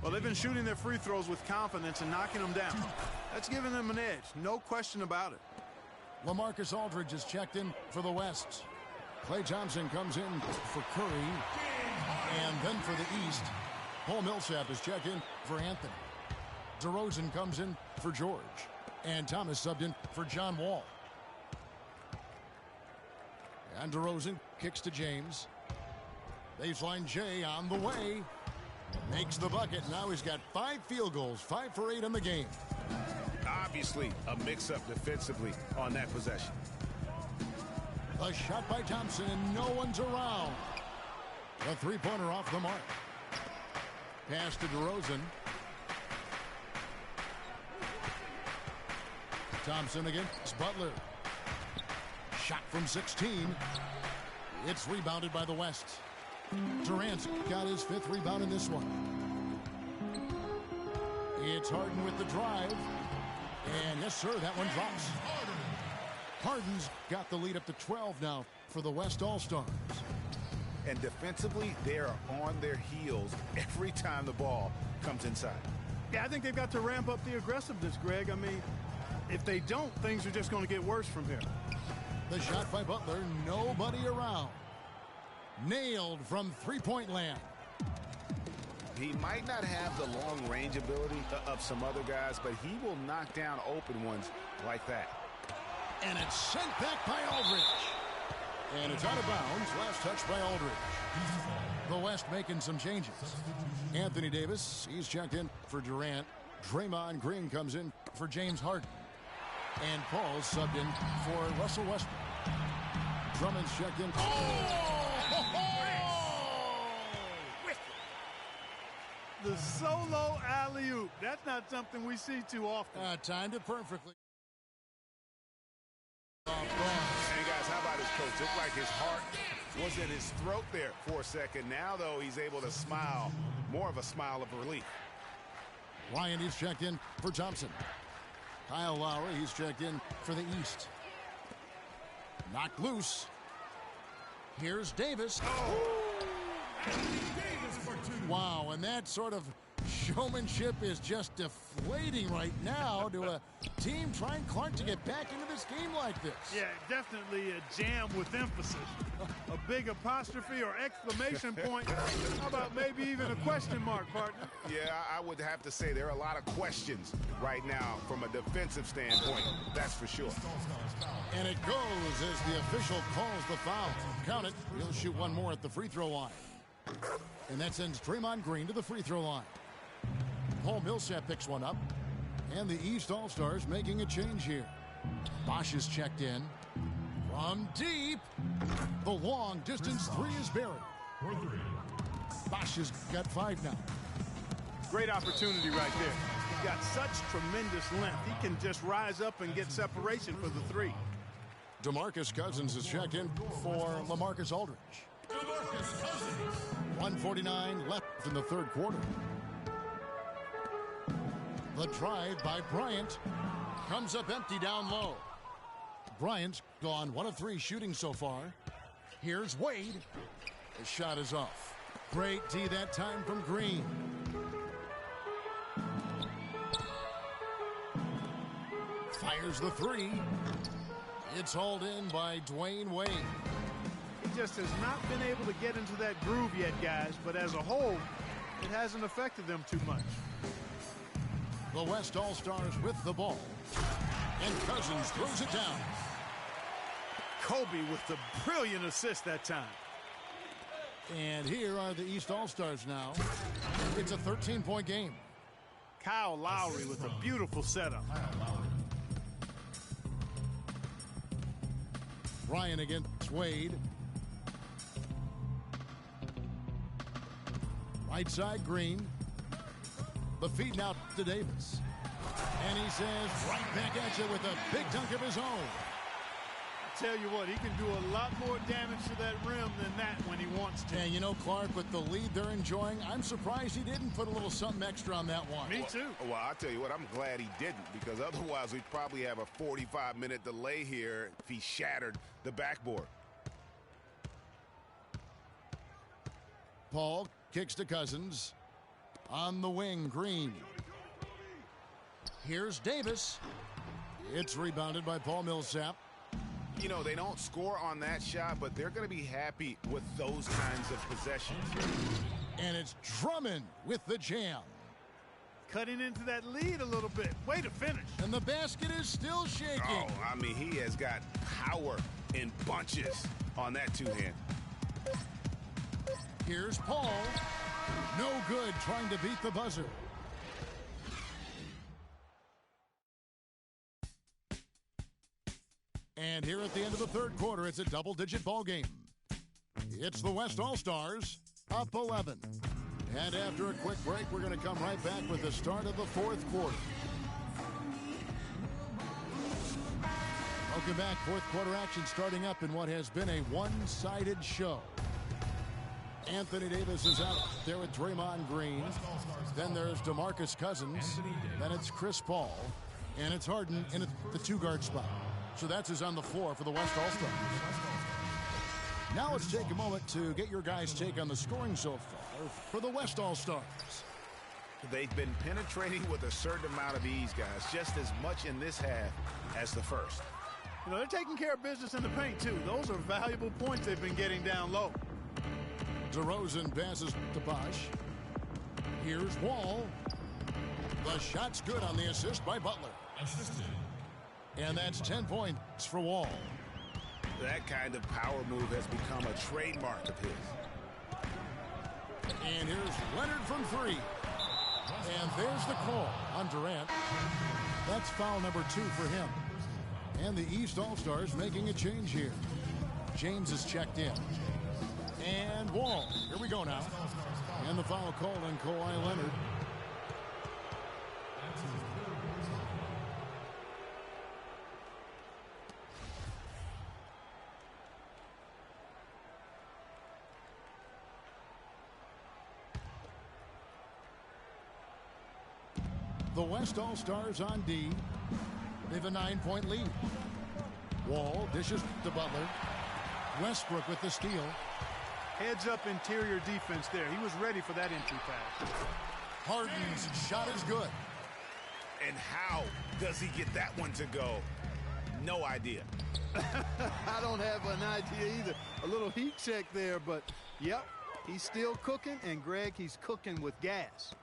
Well, they've been shooting their free throws with confidence and knocking them down. That's giving them an edge. No question about it. LaMarcus Aldridge is checked in for the West. Klay Thompson comes in for Curry. And then for the East, Paul Millsap is checked in for Anthony. DeRozan comes in for George. And Thomas subbed in for John Wall. And DeRozan kicks to James. Baseline J on the way. Makes the bucket. Now he's got 5 field goals, 5 for 8 in the game. Obviously, a mix-up defensively on that possession. A shot by Thompson, and no one's around. A three-pointer off the mark. Pass to DeRozan. Thompson against Butler. Shot from 16. It's rebounded by the West. Durant's got his 5th rebound in this one. It's Harden with the drive. And yes, sir, that one drops. Harden's got the lead up to 12 now for the West All-Stars. And defensively, they are on their heels every time the ball comes inside. Yeah, I think they've got to ramp up the aggressiveness, Greg. I mean, if they don't, things are just going to get worse from here. The shot by Butler, nobody around. Nailed from three-point land. He might not have the long-range ability of some other guys, but he will knock down open ones like that. And it's sent back by Aldridge. And it's out of bounds. Last touch by Aldridge. The West making some changes. Anthony Davis, he's checked in for Durant. Draymond Green comes in for James Harden. And Paul's subbed in for Russell Westbrook. Drummond's checked in. The solo alley-oop. That's not something we see too often. Timed it perfectly. And guys, how about his coach? Looked like his heart was in his throat there for a second. Now, though, he's able to smile. More of a smile of relief. Ryan, he's checked in for Thompson. Kyle Lowry, he's checked in for the East. Knocked loose. Here's Davis. Wow, and that sort of showmanship is just deflating right now to a team trying Clark to get back into this game like this. Yeah, definitely a jam with emphasis. A big apostrophe or exclamation point. How about maybe even a question mark, partner? Yeah, I would have to say there are a lot of questions right now from a defensive standpoint. That's for sure. And it goes as the official calls the foul. Count it. He'll shoot one more at the free throw line. And that sends Draymond Green to the free throw line. Paul Millsap picks one up. And the East All-Stars making a change here. Bosch is checked in. From deep. The long distance three is buried. Bosch has got 5 now. Great opportunity right there. He's got such tremendous length. He can just rise up and get separation for the 3. DeMarcus Cousins is checked in for LaMarcus Aldridge. 1:49 left in the third quarter. The drive by Bryant comes up empty down low. Bryant's gone 1 of 3 shooting so far. Here's Wade. The shot is off. Great D that time from Green. Fires the 3. It's hauled in by Dwayne Wade. He just has not been able to get into that groove yet, guys, but as a whole, it hasn't affected them too much. The West All-Stars with the ball. And Cousins throws it down. Kobe with the brilliant assist that time. And here are the East All-Stars now. It's a 13-point game. Kyle Lowry with a beautiful setup. Ryan against Wade. Right side, Green. The feed now to Davis. And he says, right back at you with a big dunk of his own. I tell you what, he can do a lot more damage to that rim than that when he wants to. And you know, Clark, with the lead they're enjoying, I'm surprised he didn't put a little something extra on that one. Me too. Well, I'll tell you what, I'm glad he didn't, because otherwise we'd probably have a 45-minute delay here if he shattered the backboard. Paul kicks to Cousins. On the wing, Green. Here's Davis. It's rebounded by Paul Millsap. You know, they don't score on that shot, but they're going to be happy with those kinds of possessions. And it's Drummond with the jam. Cutting into that lead a little bit. Way to finish. And the basket is still shaking. Oh, I mean, he has got power in bunches on that two-hand. Here's Paul. No good, trying to beat the buzzer. And here at the end of the third quarter, it's a double-digit ball game. It's the West All-Stars up 11. And after a quick break, we're going to come right back with the start of the fourth quarter. Welcome back. Fourth quarter action starting up in what has been a one-sided show. Anthony Davis is out there with Draymond Green. Then there's DeMarcus Cousins. Then it's Chris Paul. And it's Harden in the two-guard spot. So that's who's on the floor for the West All-Stars. Now let's take a moment to get your guys' take on the scoring so far for the West All-Stars. They've been penetrating with a certain amount of ease, guys, just as much in this half as the first. You know, they're taking care of business in the paint, too. Those are valuable points they've been getting down low. DeRozan passes to Bosh. Here's Wall. The shot's good on the assist by Butler. Assisted. And that's 10 points for Wall. That kind of power move has become a trademark of his. And here's Leonard from three. And there's the call on Durant. That's foul number 2 for him. And the East All-Stars making a change here. James is checked in. And Wall. Here we go now. And the foul called on Kawhi Leonard. The West All-Stars on D. They have a 9-point lead. Wall dishes to Butler. Westbrook with the steal. Heads up interior defense there. He was ready for that entry pass. Harden's shot is good. And how does he get that one to go? No idea. I don't have an idea either. A little heat check there, but yep, he's still cooking. And Greg, he's cooking with gas.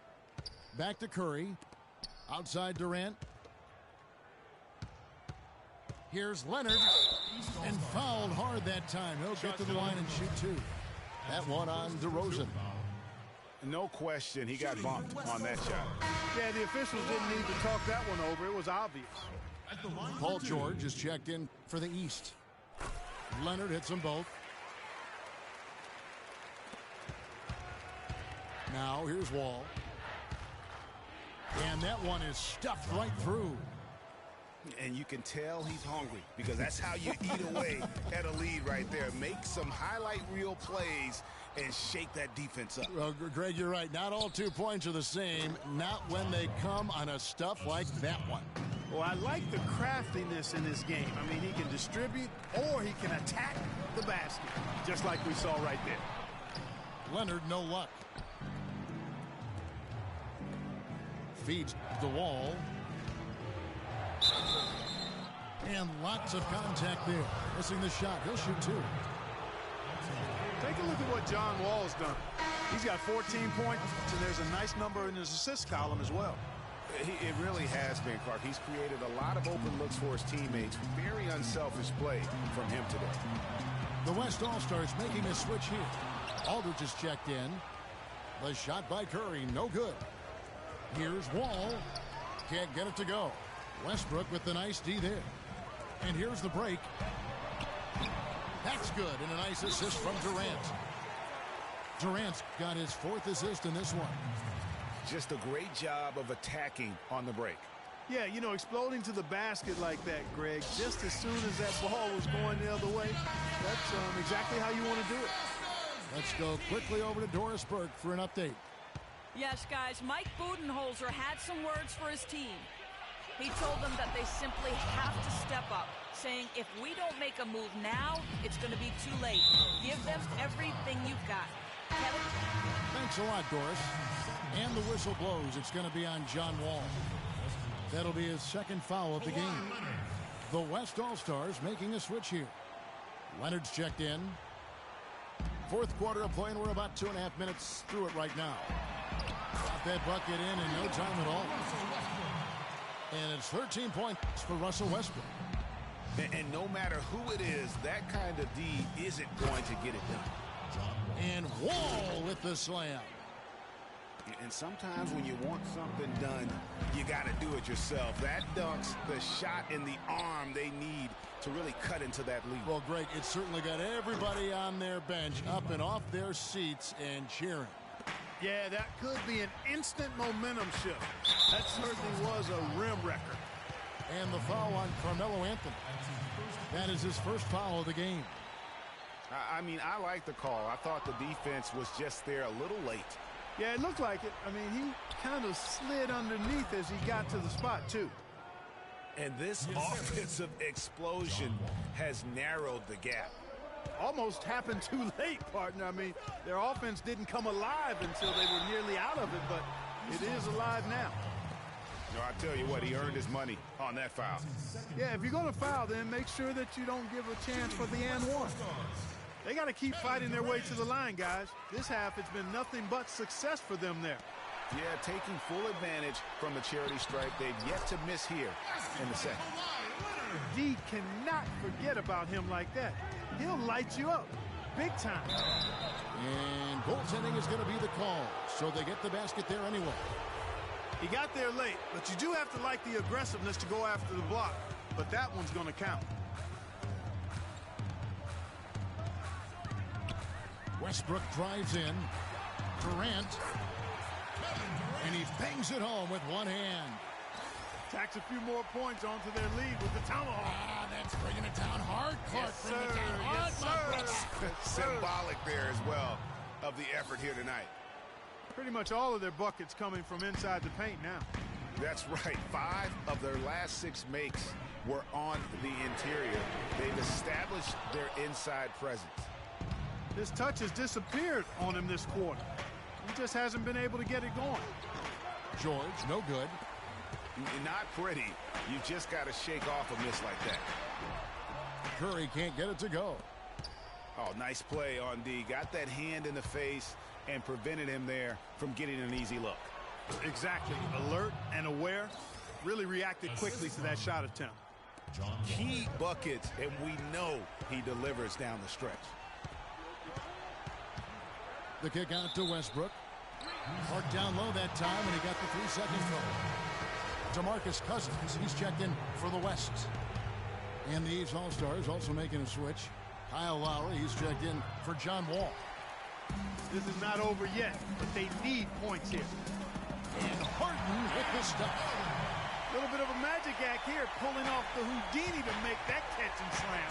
Back to Curry. Outside Durant. Here's Leonard. And fouled hard that time. He'll get to the line and shoot 2. That one on DeRozan. No question, he got bumped on that shot. Yeah, the officials didn't need to talk that one over. It was obvious. Paul George is checked in for the East. Leonard hits them both. Now here's Wall. And that one is stuffed right through. And you can tell he's hungry because that's how you eat away at a lead right there. Make some highlight reel plays and shake that defense up. Well, Greg, you're right. Not all 2 points are the same. Not when they come on a stuff like that one. Well, I like the craftiness in this game. I mean, he can distribute or he can attack the basket, just like we saw right there. Leonard, no luck. Feeds the Wall. And lots of contact there. Missing the shot. He'll shoot 2. Take a look at what John Wall's done. He's got 14 points, and there's a nice number in his assist column as well. It really has been, Clark. He's created a lot of open looks for his teammates. Very unselfish play from him today. The West All-Stars making a switch here. Aldridge is checked in. The shot by Curry, no good. Here's Wall. Can't get it to go. Westbrook with the nice D there. And here's the break. That's good, and a nice assist from Durant. Durant's got his 4th assist in this one. Just a great job of attacking on the break. Yeah, you know, exploding to the basket like that, Greg, just as soon as that ball was going the other way, that's exactly how you want to do it. Let's go quickly over to Doris Burke for an update. Yes, guys, Mike Budenholzer had some words for his team. He told them that they simply have to step up, saying if we don't make a move now, it's going to be too late. Give them everything you've got. Kevin? Thanks a lot, Doris. And the whistle blows. It's going to be on John Wall. That'll be his 2nd foul of the game. The West All-Stars making a switch here. Leonard's checked in. 4th quarter of play, and we're about 2.5 minutes through it right now. Got that bucket in no time at all. And it's 13 points for Russell Westbrook. And no matter who it is, that kind of D isn't going to get it done. And Wall with the slam. And sometimes when you want something done, you got to do it yourself. That dunk's the shot in the arm they need to really cut into that lead. Well, Greg, it certainly got everybody on their bench up and off their seats and cheering. Yeah, that could be an instant momentum shift. That certainly was a rim wrecker. And the foul on Carmelo Anthony. That is his first foul of the game. I mean, I like the call. I thought the defense was just there a little late. Yeah, it looked like it. I mean, he kind of slid underneath as he got to the spot, too. And this offensive explosion has narrowed the gap. Almost happened too late, partner. I mean, their offense didn't come alive until they were nearly out of it, but it is alive now. No, I tell you what, he earned his money on that foul. Yeah, if you're going to foul, then make sure that you don't give a chance for the and one. They got to keep fighting their way to the line, guys. This half, it's been nothing but success for them there. Yeah, taking full advantage from the charity stripe. They've yet to miss here in the second. D cannot forget about him like that. He'll light you up big time. And goaltending is going to be the call, so they get the basket there anyway. He got there late, but you do have to like the aggressiveness to go after the block. But that one's going to count. Westbrook drives in. Durant. And he bangs it home with one hand. Tacks a few more points onto their lead with the tomahawk. Ah, that's bringing it down hard, Clark. Yes, Bring it sir. down hard, Yes, my sir. brother. Symbolic there as well of the effort here tonight. Pretty much all of their buckets coming from inside the paint now. That's right. 5 of their last 6 makes were on the interior. They've established their inside presence. This touch has disappeared on him this quarter. He just hasn't been able to get it going. George, no good. Not pretty. You just got to shake off a miss like that. Curry can't get it to go. Oh, nice play on D. Got that hand in the face and prevented him there from getting an easy look. Exactly. Alert and aware. Really reacted quickly to that shot attempt. Key buckets, and we know he delivers down the stretch. The kick out to Westbrook. Mark down low that time, and he got the 3-second goal. DeMarcus Cousins, he's checked in for the West. And the East All-Stars also making a switch. Kyle Lowry, he's checked in for John Wall. This is not over yet, but they need points here. And Harden with the stop. A little bit of a magic act here, pulling off the Houdini to make that catch and slam.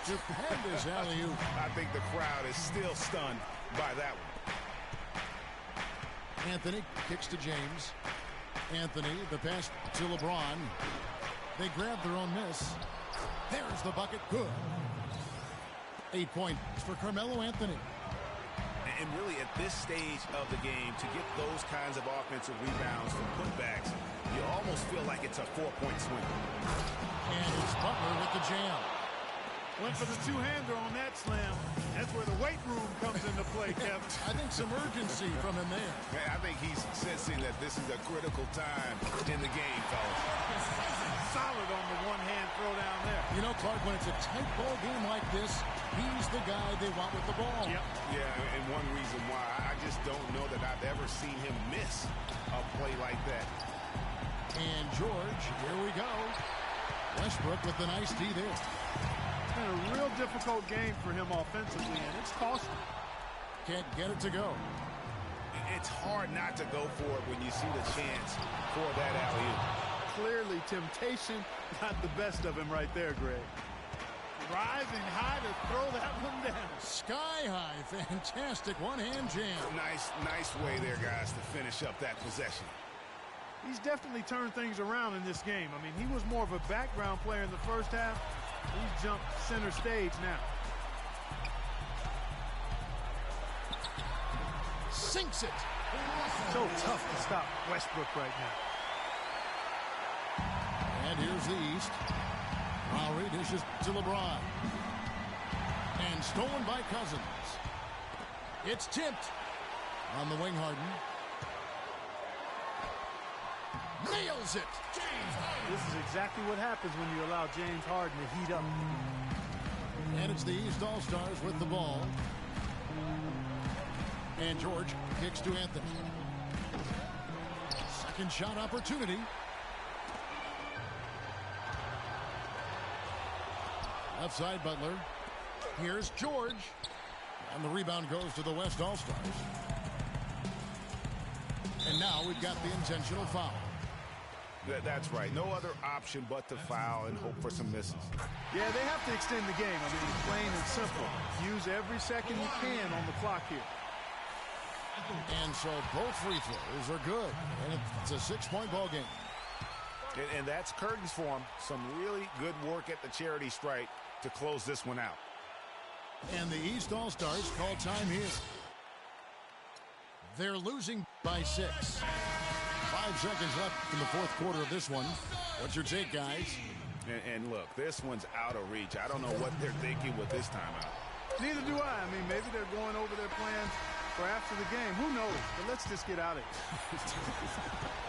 Stupendous alley-oop. I think the crowd is still stunned by that one. Anthony kicks to James. Anthony, the pass to LeBron. They grab their own miss. There's the bucket. Good. 8 points for Carmelo Anthony. And really at this stage of the game, to get those kinds of offensive rebounds from putbacks, you almost feel like it's a 4-point swing. And it's Butler with the jam. Went for the two-hander on that slam. That's where the weight room comes into play, Kevin. I think some urgency from him there. Man, I think he's sensing that this is a critical time in the game, fellas. Solid on the one-hand throw down there. You know, Clark, when it's a tight ball game like this, he's the guy they want with the ball. Yep. Yeah, and one reason why I just don't know that I've ever seen him miss a play like that. And George, here we go. Westbrook with the nice D there. It's been a real difficult game for him offensively, and it's costly. Can't get it to go. It's hard not to go for it when you see the chance for that alley-oop. Clearly, temptation got the best of him right there, Greg. Rising high to throw that one down. Sky high, fantastic one-hand jam. Nice way there, guys, to finish up that possession. He's definitely turned things around in this game. I mean, he was more of a background player in the first half. He's jumped center stage now. Sinks it. So tough to stop Westbrook right now. And here's the East. Lowry dishes to LeBron. And stolen by Cousins. It's tipped. On the wing, Harden. nails it. This is exactly what happens when you allow James Harden to heat up. And it's the East All-Stars with the ball. And George kicks to Anthony. Second shot opportunity. Left side, Butler. Here's George. And the rebound goes to the West All-Stars. And now we've got the intentional foul. That's right. No other option but to foul and hope for some misses. Yeah, they have to extend the game. I mean, plain and simple. Use every second you can on the clock here. And so both free throws are good. And it's a 6-point ball game. And that's curtains for him. Some really good work at the charity stripe to close this one out. And the East All-Stars call time here. They're losing by 6. 5 seconds left in the fourth quarter of this one. What's your take, guys? And look, this one's out of reach. I don't know what they're thinking with this timeout. Neither do I. I mean, maybe they're going over their plans for after the game. Who knows? But let's just get out of here.